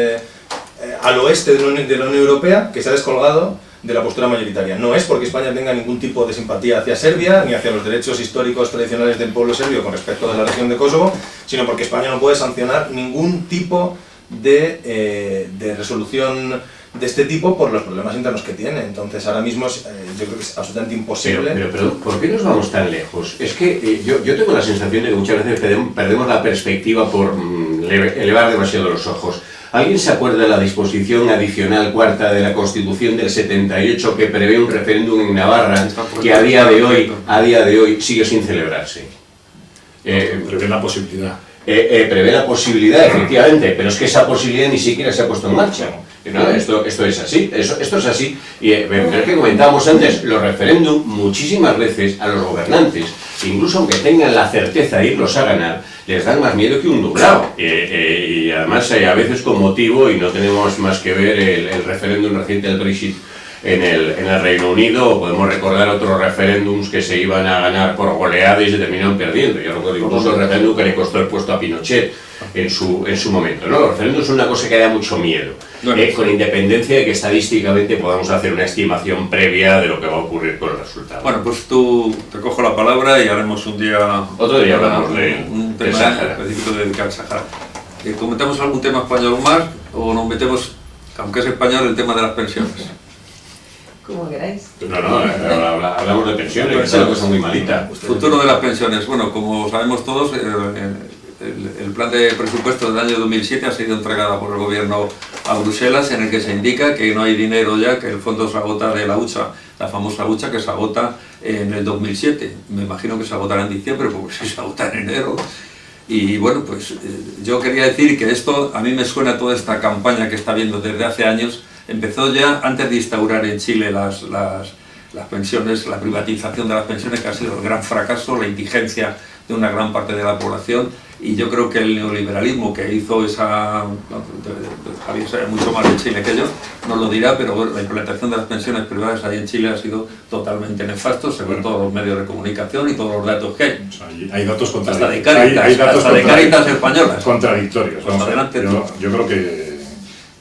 al oeste de la Unión Europea que se ha descolgado de la postura mayoritaria. No es porque España tenga ningún tipo de simpatía hacia Serbia, ni hacia los derechos históricos tradicionales del pueblo serbio con respecto de la región de Kosovo, sino porque España no puede sancionar ningún tipo de resolución de este tipo por los problemas internos que tiene. Entonces ahora mismo yo creo que es absolutamente imposible. Pero ¿por qué nos vamos tan lejos? Es que yo tengo la sensación de que muchas veces perdemos la perspectiva por elevar demasiado los ojos. ¿Alguien se acuerda de la disposición adicional cuarta de la Constitución del 78 que prevé un referéndum en Navarra que a día de hoy sigue sin celebrarse? Prevé la posibilidad. Prevé la posibilidad, efectivamente, pero es que esa posibilidad ni siquiera se ha puesto en marcha. No, esto es así, esto es así. Y pero que comentábamos antes, los referéndum muchísimas veces a los gobernantes, incluso aunque tengan la certeza de irlos a ganar, les dan más miedo que un nublado. Y además a veces con motivo, y no tenemos más que ver el referéndum reciente del Brexit en el Reino Unido, o podemos recordar otros referéndums que se iban a ganar por goleada y se terminaron perdiendo. Yo recuerdo incluso el referéndum que le costó el puesto a Pinochet en su momento, ¿no? Los referéndums son una cosa que da mucho miedo, con independencia de que estadísticamente podamos hacer una estimación previa de lo que va a ocurrir con el resultado. Bueno, pues te cojo la palabra y haremos un día... Otro día hablamos un tema específico dedicado al Sáhara. ¿Comentamos algún tema español más o nos metemos, aunque es español, el tema de las pensiones? Como queráis. No, hablamos de pensiones, que es una cosa muy malita. Futuro de las pensiones. Bueno, como sabemos todos, el plan de presupuesto del año 2007 ha sido entregado por el gobierno a Bruselas, en el que se indica que no hay dinero ya, que el fondo se agota de la hucha, la famosa hucha que se agota en el 2007. Me imagino que se agotará en diciembre, porque si se agota en enero. Y bueno, pues yo quería decir que esto, a mí me suena toda esta campaña que está habiendo desde hace años. Empezó ya antes de instaurar en Chile las pensiones, la privatización de las pensiones, que ha sido el gran fracaso, la indigencia de una gran parte de la población, y yo creo que el neoliberalismo que hizo esa... Javier sabe mucho más de Chile que yo, nos lo dirá, pero bueno, la implementación de las pensiones privadas ahí en Chile ha sido totalmente nefasto, según todos los medios de comunicación y todos los datos que hay. O sea, hay datos contradictorios. Hasta de Cáritas españolas. Contradictorios. Pues adelante. Yo creo que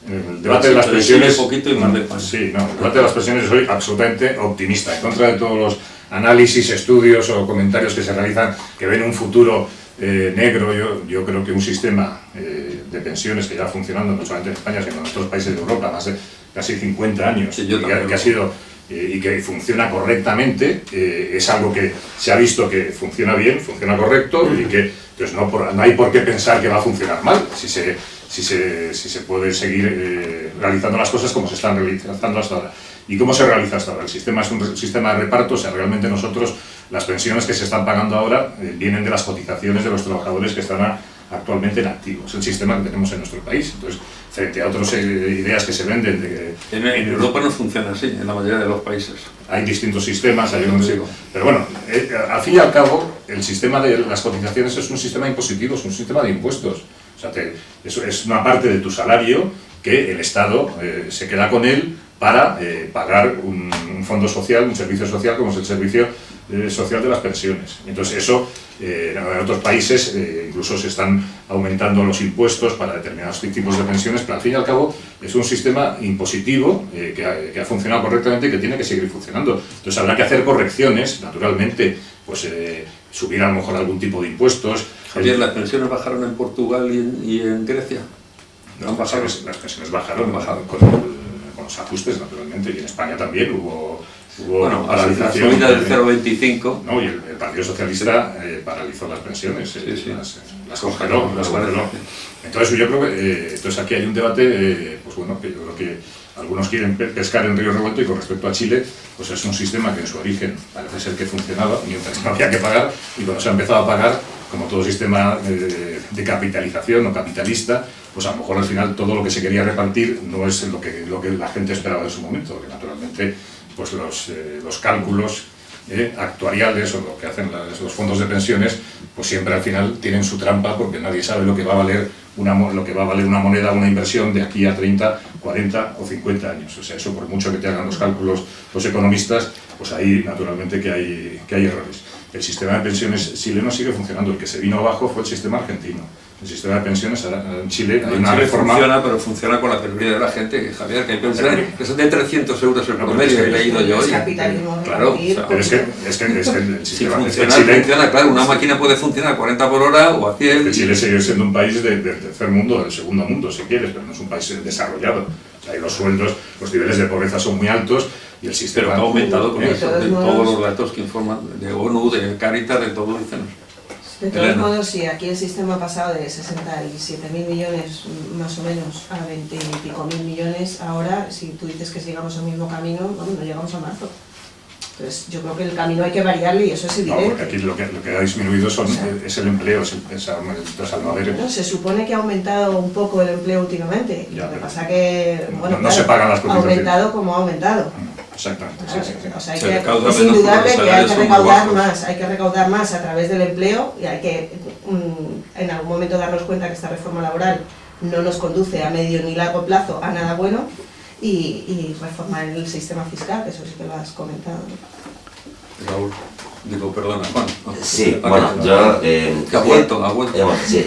el debate de las pensiones... el debate de las pensiones soy absolutamente optimista, en contra de todos los análisis, estudios o comentarios que se realizan que ven un futuro negro. Yo creo que un sistema de pensiones que ya funcionando no solamente en España sino en otros países de Europa, más de casi 50 años, sí, que ha sido y que funciona correctamente, es algo que se ha visto que funciona bien, funciona correcto, y que entonces no hay por qué pensar que va a funcionar mal si se puede seguir realizando las cosas como se están realizando hasta ahora. ¿Y cómo se realiza hasta ahora? El sistema es un sistema de reparto. O sea, realmente nosotros, las pensiones que se están pagando ahora vienen de las cotizaciones de los trabajadores que están actualmente en activo. Es el sistema que tenemos en nuestro país. Entonces, frente a otras ideas que se venden de que... En Europa no funciona así, en la mayoría de los países. Hay distintos sistemas, pero bueno, al fin y al cabo, el sistema de las cotizaciones es un sistema impositivo, es un sistema de impuestos. O sea, eso es una parte de tu salario que el Estado se queda con él para pagar un fondo social, un servicio social como es el servicio social de las pensiones. Entonces eso, en otros países incluso se están aumentando los impuestos para determinados tipos de pensiones, pero al fin y al cabo es un sistema impositivo que ha funcionado correctamente y que tiene que seguir funcionando. Entonces habrá que hacer correcciones, naturalmente, pues subir a lo mejor algún tipo de impuestos. Javier, ¿las pensiones bajaron en Portugal y en Grecia? No, las pensiones bajaron con los ajustes, naturalmente, y en España también hubo paralización. La subida del 0,25. No, y el Partido Socialista paralizó las pensiones, las congeló. Entonces yo creo que aquí hay un debate, pues bueno, que yo creo que algunos quieren pescar en río revuelto, y con respecto a Chile, pues es un sistema que en su origen parece ser que funcionaba mientras no había que pagar, y cuando se ha empezado a pagar, como todo sistema de capitalización o capitalista, pues a lo mejor al final todo lo que se quería repartir no es lo que la gente esperaba en su momento, que naturalmente pues los cálculos actuariales o lo que hacen los fondos de pensiones, pues siempre al final tienen su trampa, porque nadie sabe lo que va a valer una moneda, una inversión de aquí a 30, 40 o 50 años. O sea, eso por mucho que te hagan los cálculos los economistas, pues ahí naturalmente que hay errores. El sistema de pensiones chileno sigue funcionando. El que se vino abajo fue el sistema argentino. El sistema de pensiones en Chile hay una reforma... funciona, pero funciona con la teoría de la gente, Javier, que hay pensiones que son de 300 euros el promedio, he leído yo hoy. Claro, pero es que el sistema funciona, claro, una máquina puede funcionar a 40 por hora o a 100. Chile sigue siendo un país del tercer mundo, del segundo mundo, si quieres, pero no es un país desarrollado. O sea, los sueldos, los niveles de pobreza son muy altos, y el sistema... Pero ha aumentado con eso, de todos los datos que informan, de ONU, de Cáritas, de todo, dicen. De todos modos, si aquí el sistema ha pasado de 67.000 millones más o menos a 20 y pico mil millones, ahora si tú dices que sigamos el mismo camino, no llegamos a marzo. Entonces yo creo que el camino hay que variarle, y eso es evidente. No, porque aquí lo que ha disminuido es el empleo, se supone que ha aumentado un poco el empleo últimamente, lo que pasa que no se pagan las cotizaciones. Ha aumentado como ha aumentado. Exactamente. O sea, es indudable que hay que recaudar más a través del empleo, y hay que en algún momento darnos cuenta que esta reforma laboral no nos conduce a medio ni largo plazo a nada bueno, y reformar el sistema fiscal, eso sí que lo has comentado. Raúl, digo, perdona, Juan. Sí, bueno, yo... ha vuelto. Sí.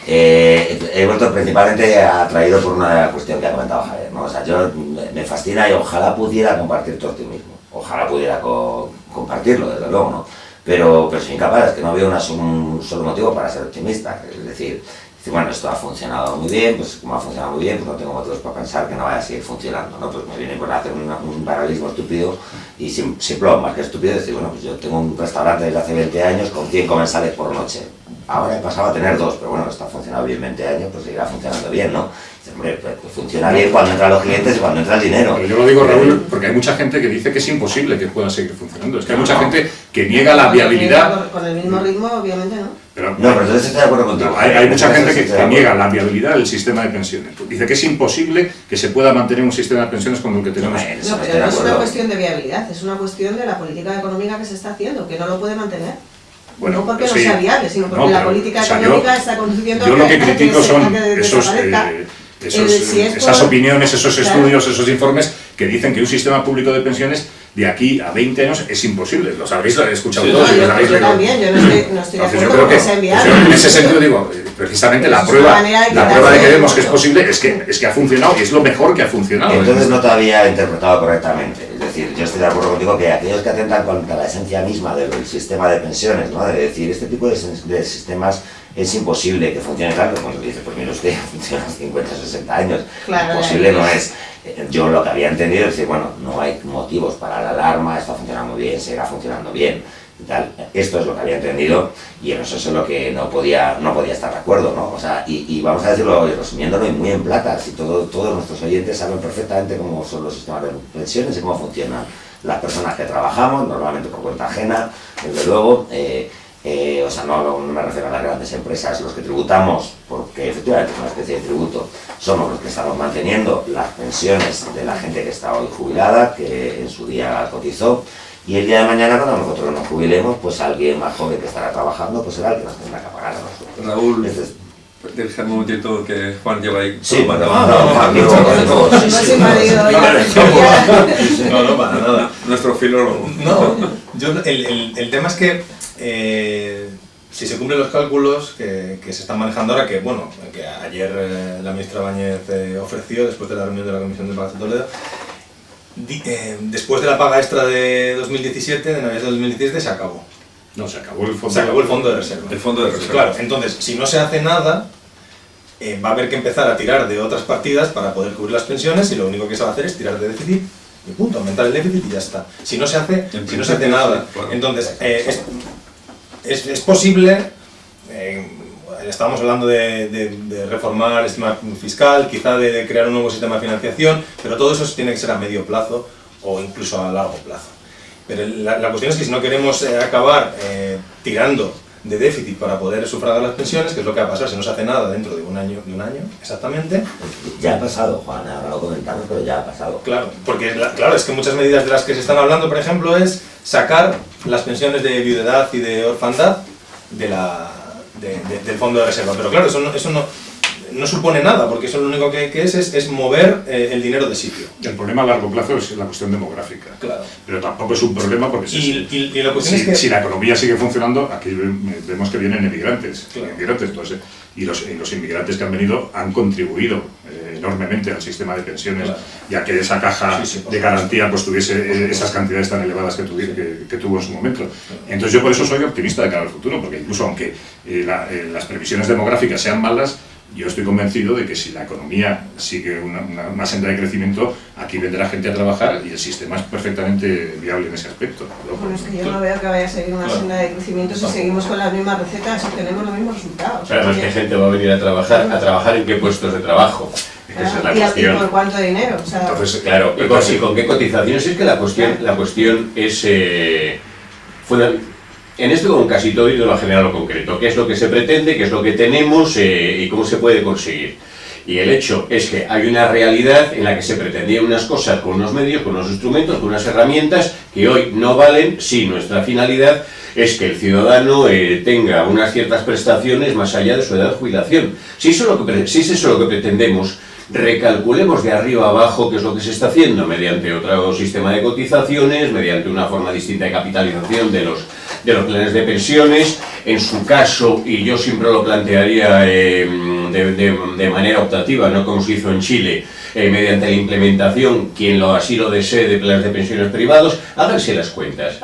He vuelto principalmente atraído por una cuestión que ha comentado Javier, ¿no? O sea, yo me fascina, y ojalá pudiera compartir tu optimismo, ojalá pudiera compartirlo, desde luego, ¿no? Pero soy incapaz, es que no veo un solo motivo para ser optimista. Es decir, bueno, esto ha funcionado muy bien, pues como ha funcionado muy bien, pues no tengo motivos para pensar que no vaya a seguir funcionando, ¿no? Pues me viene por hacer un paralelismo estúpido y simple, más que estúpido, decir, bueno, pues yo tengo un restaurante desde hace 20 años con 100 comensales por noche. Ahora he pasado a tener 2, pero bueno, esto ha funcionado bien 20 años, pues seguirá funcionando bien, ¿no? hombre, pues funciona bien cuando entran los clientes y cuando entra el dinero. Pero yo lo digo, Raúl, porque hay mucha gente que dice que es imposible que pueda seguir funcionando. Es que hay mucha gente que niega la viabilidad. Con el mismo ritmo, obviamente, ¿no? Pero entonces estoy de acuerdo contigo. No, hay mucha gente que niega la viabilidad del sistema de pensiones. Dice que es imposible que se pueda mantener un sistema de pensiones como el que tenemos. No, pero no es una cuestión de viabilidad, es una cuestión de la política económica que se está haciendo, que no lo puede mantener. Bueno, no porque no sea viable, sino porque la política económica está conduciendo yo lo que critico son esas opiniones, esos estudios, esos informes que dicen que un sistema público de pensiones de aquí a 20 años es imposible. Los habréis escuchado todos. Yo también, yo no estoy de acuerdo con que sea viable. En ese sentido digo, precisamente la prueba de que vemos que es posible es que ha funcionado y es lo mejor que ha funcionado. Entonces no te había interpretado correctamente. Es decir, yo estoy de acuerdo contigo que aquellos que atentan contra la esencia misma del sistema de pensiones, ¿no? De decir, este tipo de sistemas es imposible que funcione, claro, como dice, pues mire usted, funciona a 50, 60 años, claro, imposible no es. Yo lo que había entendido es decir, bueno, no hay motivos para la alarma, está funcionando bien, seguirá funcionando bien, y tal. Esto es lo que había entendido y en eso es lo que no podía estar de acuerdo, ¿no? O sea, y vamos a decirlo, resumiéndolo muy en plata, si todos nuestros oyentes saben perfectamente cómo son los sistemas de pensiones y cómo funcionan las personas que trabajamos, normalmente por cuenta ajena, desde luego. O sea, no me refiero a las grandes empresas, los que tributamos, porque efectivamente es una especie de tributo, somos los que estamos manteniendo las pensiones de la gente que está hoy jubilada, que en su día cotizó, y el día de mañana cuando nosotros nos jubilemos, pues alguien más joven que estará trabajando, pues será el que nos tendrá que pagar a nosotros. Raúl, déjame un momentito que Juan lleva ahí. Sí, para nada. No, para nada. Nuestro filólogo. No, el tema es que si se cumplen los cálculos que se están manejando ahora, que bueno, que ayer la ministra Báñez ofreció después de la reunión de la Comisión de Pagas de Toledo, después de la paga extra de 2017, de Navidad de 2017, se acabó. No, se acabó el fondo. Se acabó el fondo de reserva. El fondo de reserva. Claro, entonces, si no se hace nada, va a haber que empezar a tirar de otras partidas para poder cubrir las pensiones y lo único que se va a hacer es tirar de déficit y punto, aumentar el déficit y ya está. Si no se hace nada, entonces es posible, estamos hablando de reformar el sistema fiscal, quizá de crear un nuevo sistema de financiación, pero todo eso tiene que ser a medio plazo o incluso a largo plazo. Pero la cuestión es que si no queremos acabar tirando de déficit para poder sufragar las pensiones, que es lo que va a pasar si no se hace nada dentro de un año exactamente. Ya ha pasado, Juan, ahora lo comentamos, pero ya ha pasado. Claro, porque es que muchas medidas de las que se están hablando, por ejemplo, es sacar las pensiones de viudedad y de orfandad del fondo de reserva. Pero claro, eso no supone nada, porque eso lo único que es mover el dinero de sitio. El problema a largo plazo es la cuestión demográfica. Claro. Pero tampoco es un problema porque y la cuestión es que si la economía sigue funcionando, aquí vemos que vienen emigrantes. Claro. Entonces, y los inmigrantes que han venido han contribuido enormemente al sistema de pensiones, claro, y a que esa caja de garantía pues tuviese esas cantidades tan elevadas que tuvo en su momento. Entonces yo por eso soy optimista de cara al futuro, porque incluso aunque las previsiones demográficas sean malas, yo estoy convencido de que si la economía sigue una senda de crecimiento, aquí vendrá gente a trabajar y el sistema es perfectamente viable en ese aspecto. Bueno, es que yo no veo que vaya a seguir una senda de crecimiento si seguimos con las mismas recetas y tenemos los mismos resultados. Pero es que gente va a venir a trabajar en qué puestos de trabajo. Esa es la cuestión. ¿Y por cuánto dinero? O sea, entonces, claro, ¿y con qué cotizaciones? Es que la cuestión es en esto con casi todo y de lo general o concreto, qué es lo que se pretende, qué es lo que tenemos y cómo se puede conseguir. Y el hecho es que hay una realidad en la que se pretendían unas cosas con unos medios, con unos instrumentos, con unas herramientas que hoy no valen si nuestra finalidad es que el ciudadano tenga unas ciertas prestaciones más allá de su edad de jubilación. Si es eso lo que pretendemos, recalculemos de arriba a abajo qué es lo que se está haciendo mediante otro sistema de cotizaciones, mediante una forma distinta de capitalización de los planes de pensiones, en su caso, y yo siempre lo plantearía de manera optativa, no como se hizo en Chile, mediante la implementación, quien así lo desee, de planes de pensiones privados, háganse las cuentas,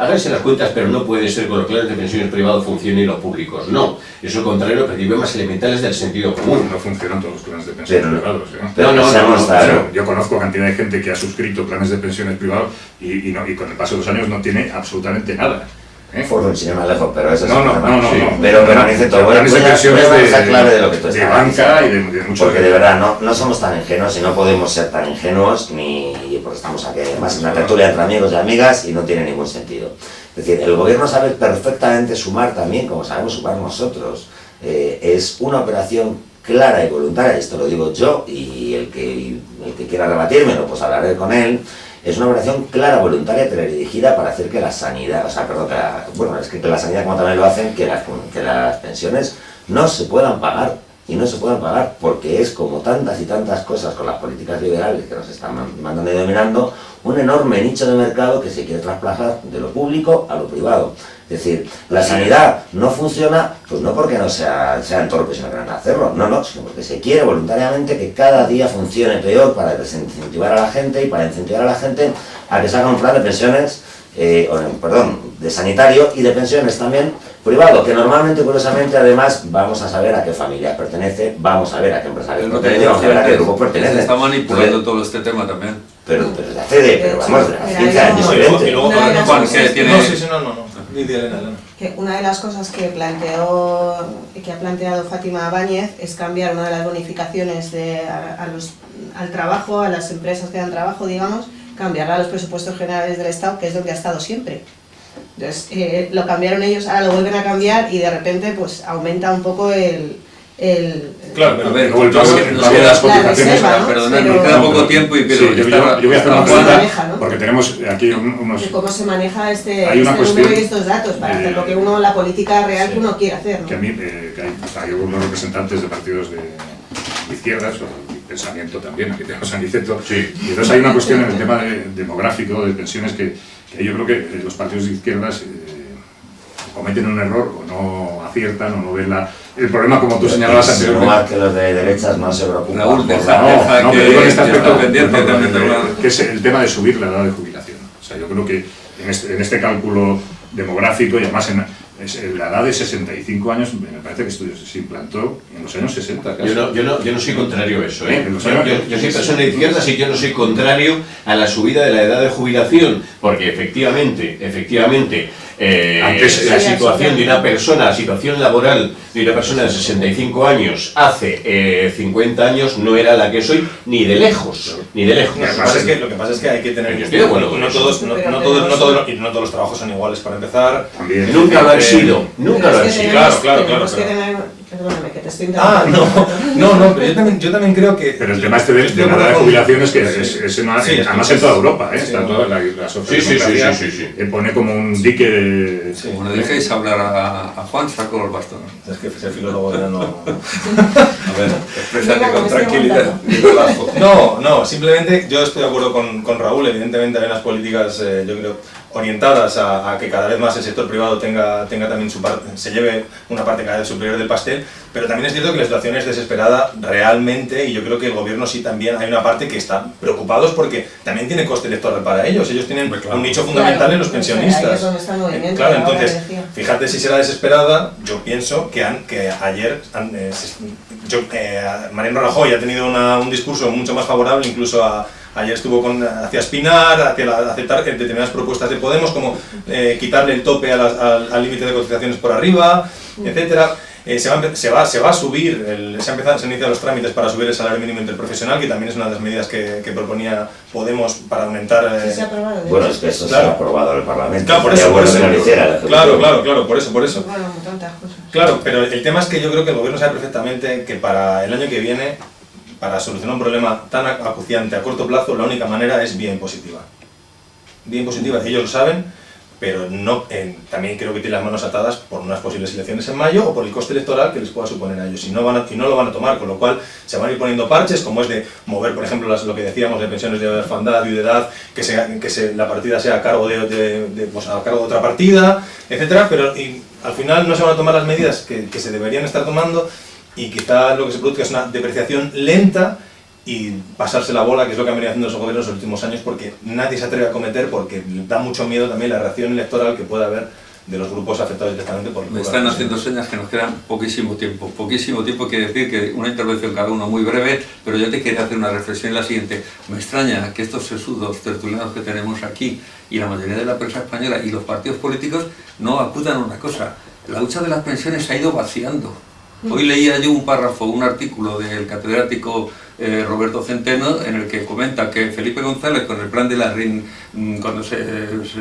pero no puede ser que los planes de pensiones privados funcionen y los públicos no. Eso es contrario a los principios más elementales del sentido común. No funcionan todos los planes de pensiones privados. No. Yo conozco cantidad de gente que ha suscrito planes de pensiones privados y con el paso de los años no tiene absolutamente nada. Bueno, sin ir más lejos, pero eso No. Pero Aniceto, voy a dejar clave de lo que tú estás banca y de mucho. Porque de verdad no somos tan ingenuos y no podemos ser tan ingenuos ni porque estamos aquí además en una tertulia entre amigos y amigas y no tiene ningún sentido. Es decir, el gobierno sabe perfectamente sumar también, como sabemos sumar nosotros. Es una operación clara y voluntaria, esto lo digo yo, y el que quiera rebatírmelo, pues hablaré con él. Es una operación clara, voluntaria, teledirigida para hacer que la sanidad, que la sanidad, como también lo hacen, que las pensiones no se puedan pagar. Y no se puedan pagar porque es, como tantas y tantas cosas con las políticas liberales que nos están mandando y dominando, un enorme nicho de mercado que se quiere trasladar de lo público a lo privado. Es decir, la sanidad no funciona, pues no porque no sean torpes y no quieran hacerlo, sino porque se quiere voluntariamente que cada día funcione peor para desincentivar a la gente y para incentivar a la gente a que se haga un plan de pensiones, de sanitario y de pensiones también privado, que normalmente, curiosamente, además, vamos a saber a qué familias pertenece, vamos a ver a qué empresarios pertenece, vamos a ver a qué grupos pertenece. Se está manipulando todo este tema también. Pero desde hace vamos, de hace 15 años o 20. Y luego, Juan, que tiene... Que una de las cosas que ha planteado Fátima Báñez es cambiar una de las bonificaciones al trabajo, a las empresas que dan trabajo, digamos, cambiarla a los presupuestos generales del Estado, que es donde ha estado siempre. Entonces, lo cambiaron ellos, ahora lo vuelven a cambiar y de repente pues aumenta un poco Claro, pero a ver, luego las cotizaciones, perdonad, nos queda poco tiempo y yo voy a hacer una pregunta, ¿no? porque tenemos aquí unos... ¿Cómo se maneja este cuestión número y estos datos para hacer lo que la política real que uno quiere hacer, ¿no? Que a mí, hay unos representantes de partidos de izquierdas, o de pensamiento también, aquí tenemos a Aniceto, y entonces hay una cuestión en el tema demográfico, de pensiones, que yo creo que los partidos de izquierdas cometen un error o no aciertan o no ven el problema, como tú señalabas anteriormente. Más que los de derechas no se preocupan. Raúl, Pero digo en este aspecto pendiente también que es el tema de subir la edad de jubilación. O sea, yo creo que en este cálculo demográfico, y además la edad de 65 años, me parece que esto se implantó en los años 60 casi. Yo no soy contrario a eso, ¿eh? Yo soy persona de izquierdas y yo no soy contrario a la subida de la edad de jubilación, porque efectivamente la situación de una persona, la situación laboral de una persona de 65 años hace 50 años no era la que soy ni de lejos, ni de lejos. Lo que pasa es que hay que tener... No todos los trabajos son iguales, para empezar. También. Nunca lo han sido, nunca lo han sido. Claro. Perdóname, que te estoy interrumpiendo. Pero yo también creo que... Pero el tema de la edad de jubilación es que además en toda Europa, está toda la sociedad pone como un dique de... Bueno, dejéis hablar a Juan, saco los bastones. Es que ese filólogo ya no... A ver, exprésate con tranquilidad y relajo. No, simplemente yo estoy de acuerdo con Raúl. Evidentemente hay unas políticas, yo creo, orientadas a que cada vez más el sector privado tenga también su parte, se lleve una parte cada vez superior del pastel, pero también es cierto que la situación es desesperada realmente, y yo creo que el gobierno sí también hay una parte que está preocupados porque también tiene coste electoral para ellos tienen un nicho fundamental en los pensionistas. Ahí es donde está el movimiento, claro, entonces, fíjate si será desesperada. Yo pienso que ayer Mariano Rajoy ha tenido un discurso mucho más favorable, incluso ayer estuvo hacia Espinar, hacia aceptar determinadas propuestas de Podemos, como quitarle el tope al límite de cotizaciones por arriba, etcétera. Se va a subir, se han iniciado los trámites para subir el salario mínimo interprofesional, que también es una de las medidas que proponía Podemos para aumentar... ¿Se ha aprobado? Bueno, es que eso se ha aprobado en el Parlamento. Claro, por eso. Claro, por eso. Bueno, tantas cosas. Claro, pero el tema es que yo creo que el gobierno sabe perfectamente que para el año que viene, para solucionar un problema tan acuciante a corto plazo, la única manera es vía impositiva. Vía impositiva, ellos lo saben, pero también creo que tienen las manos atadas por unas posibles elecciones en mayo o por el coste electoral que les pueda suponer a ellos. Y no lo van a tomar, con lo cual se van a ir poniendo parches, como es de mover, por ejemplo, lo que decíamos de pensiones de orfandad y de edad, que la partida sea a cargo de otra partida, etcétera. Pero al final no se van a tomar las medidas que se deberían estar tomando, y quizás lo que se produzca es una depreciación lenta y pasarse la bola, que es lo que han venido haciendo los gobiernos en los últimos años, porque nadie se atreve a cometer, porque da mucho miedo también la reacción electoral que pueda haber de los grupos afectados directamente por el Me están haciendo señas que nos quedan poquísimo tiempo. Poquísimo tiempo quiere decir que una intervención cada uno muy breve, pero yo te quería hacer una reflexión en la siguiente. Me extraña que estos sesudos tertulianos que tenemos aquí y la mayoría de la prensa española y los partidos políticos no acudan a una cosa. La hucha de las pensiones se ha ido vaciando. Hoy leía yo un párrafo, un artículo del catedrático Roberto Centeno, en el que comenta que Felipe González, con el plan de la RIN, cuando se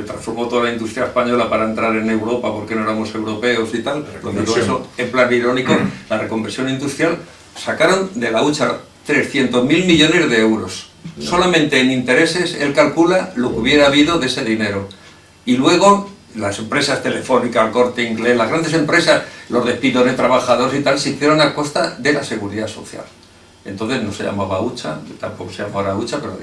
transformó toda la industria española para entrar en Europa porque no éramos europeos y tal, todo eso en plan irónico, la reconversión industrial, sacaron de la hucha 300.000 millones de euros. Solamente en intereses él calcula lo que hubiera habido de ese dinero. Y luego las empresas Telefónica, el Corte Inglés, las grandes empresas, los despidos de trabajadores y tal, se hicieron a costa de la seguridad social. Entonces no se llamaba hucha, tampoco se llama ahora hucha, pero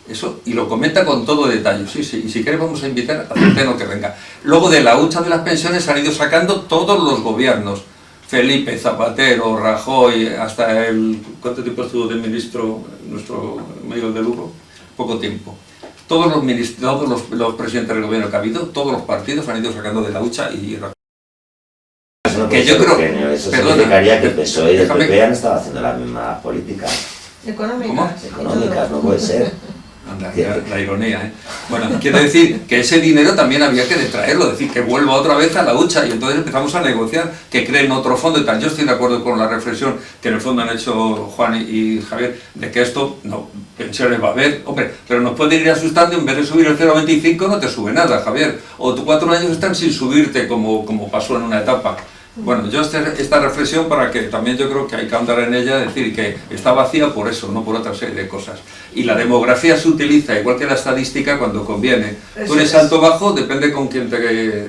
eso, y lo comenta con todo detalle. Sí, y si quieres vamos a invitar a Centeno que venga. Luego de la hucha de las pensiones han ido sacando todos los gobiernos. Felipe, Zapatero, Rajoy, hasta el... ¿Cuánto tiempo estuvo de ministro nuestro amigo de Lugo? Poco tiempo. Todos los presidentes del gobierno que ha habido, todos los partidos han ido sacando de la hucha y... Eso no que yo creo... genio. Eso significaría que el PSOE y el PP han estado haciendo la misma política. Económicas. Económicas, no puede ser. Anda, la ironía, ¿eh? Bueno, quiero decir que ese dinero también había que detraerlo, es decir, que vuelva otra vez a la hucha y entonces empezamos a negociar, que creen otro fondo y tal. Yo estoy de acuerdo con la reflexión que en el fondo han hecho Juan y Javier, de que esto, no, pensiones va a haber, hombre, pero nos puede ir asustando, en vez de subir el 0,25 no te sube nada, Javier, o 4 años están sin subirte como pasó en una etapa. Bueno, yo esta reflexión para que también yo creo que hay que andar en ella, decir que está vacía por eso, no por otra serie de cosas. Y la demografía se utiliza, igual que la estadística, cuando conviene. Tú eres alto o bajo, depende con quién te...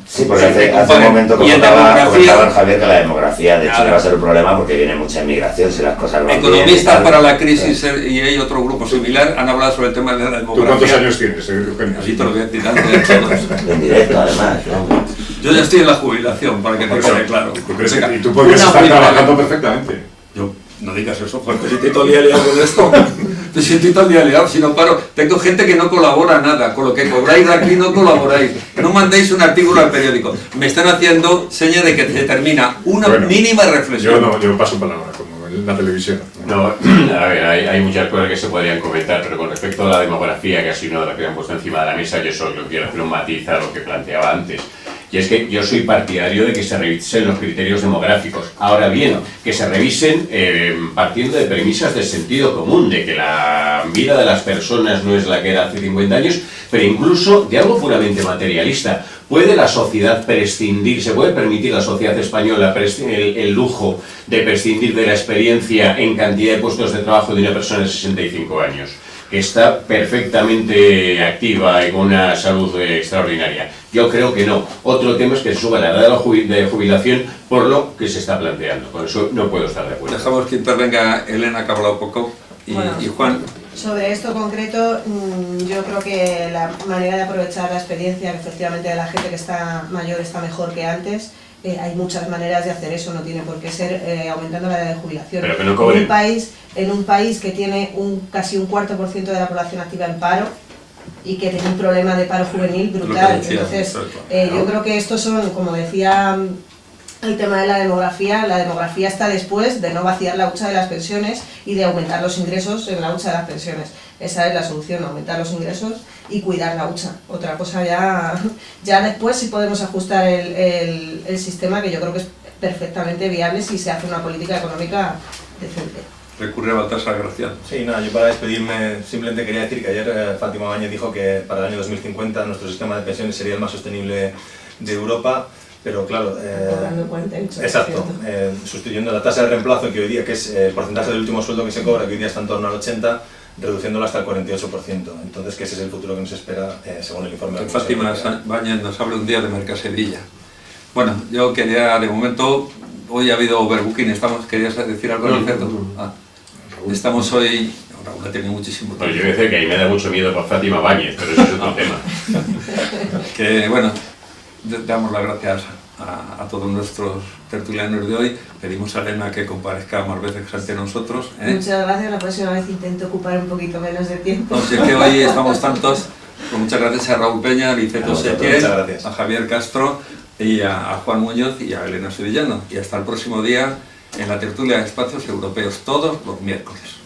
Sí, porque hace un momento comentaba Javier que la demografía, de hecho, va a ser un problema porque viene mucha inmigración, si las cosas van bien. Economistas para la crisis y hay otro grupo similar han hablado sobre el tema de la demografía. ¿Tú cuántos años tienes, Eugenio? Así te lo voy a tirar todos. En directo, además, ¿no? Yo ya estoy en la jubilación, para que te quede claro. ¿Tú crees que tú podrías estar trabajando perfectamente? Yo, no digas eso, porque si estoy todo el día liado con esto, si estoy todo el día liado, si no paro, tengo gente que no colabora nada, con lo que cobráis de aquí no colaboráis, no mandéis un artículo al periódico, me están haciendo seña de que se termina una mínima reflexión. Yo paso palabra, como en la televisión. No, a ver, hay muchas cosas que se podrían comentar, pero con respecto a la demografía, que ha sido una de las que han puesto encima de la mesa, yo solo quiero hacer un matiz a lo que planteaba antes. Y es que yo soy partidario de que se revisen los criterios demográficos. Ahora bien, que se revisen partiendo de premisas de sentido común, de que la vida de las personas no es la que era hace 50 años, pero incluso de algo puramente materialista. ¿Puede la sociedad prescindir, se puede permitir la sociedad española el lujo de prescindir de la experiencia en cantidad de puestos de trabajo de una persona de 65 años? Que está perfectamente activa y con una salud extraordinaria. Yo creo que no. Otro tema es que se suba la edad de jubilación por lo que se está planteando. Con eso no puedo estar de acuerdo. Dejamos que intervenga Elena, que ha hablado poco, y Juan. Sobre esto concreto, yo creo que la manera de aprovechar la experiencia, que efectivamente de la gente que está mayor está mejor que antes. Hay muchas maneras de hacer eso, no tiene por qué ser aumentando la edad de jubilación. Pero que no cobren. En un país que tiene casi un 4% de la población activa en paro y que tiene un problema de paro juvenil brutal. Entonces, yo creo que estos son, como decía el tema de la demografía está después de no vaciar la hucha de las pensiones y de aumentar los ingresos en la hucha de las pensiones. Esa es la solución, aumentar los ingresos y cuidar la hucha. Otra cosa ya después sí podemos ajustar el sistema, que yo creo que es perfectamente viable si se hace una política económica decente. Recurre a Baltasar Gracián. Sí, nada, yo para despedirme simplemente quería decir que ayer Fátima Báñez dijo que para el año 2050 nuestro sistema de pensiones sería el más sostenible de Europa. Pero claro, exacto, sustituyendo la tasa de reemplazo que hoy día, que es el porcentaje del último sueldo que se cobra, que hoy día está en torno al 80%, reduciéndolo hasta el 48%. Entonces, que ese es el futuro que nos espera, según el informe. Fátima Báñez nos habla un día de Mercasevilla. Bueno, yo quería, de momento, hoy ha hado overbooking, ¿querías decir algo al respecto? Estamos hoy... Raúl ha tenido muchísimo tiempo. Bueno, yo voy a decir que ahí me da mucho miedo por Fátima Báñez, pero eso es otro tema. Que, bueno... Damos las gracias a todos nuestros tertulianos de hoy. Pedimos a Elena que comparezca más veces ante nosotros. Muchas gracias, la próxima vez intento ocupar un poquito menos de tiempo. No, si es que hoy estamos tantos Pues muchas gracias a Raúl Peña, a Liceto Muchas Setién, gracias. a Javier Castro y a Juan Muñoz y a Elena Sevillano. Y hasta el próximo día en la tertulia de Espacios Europeos, todos los miércoles.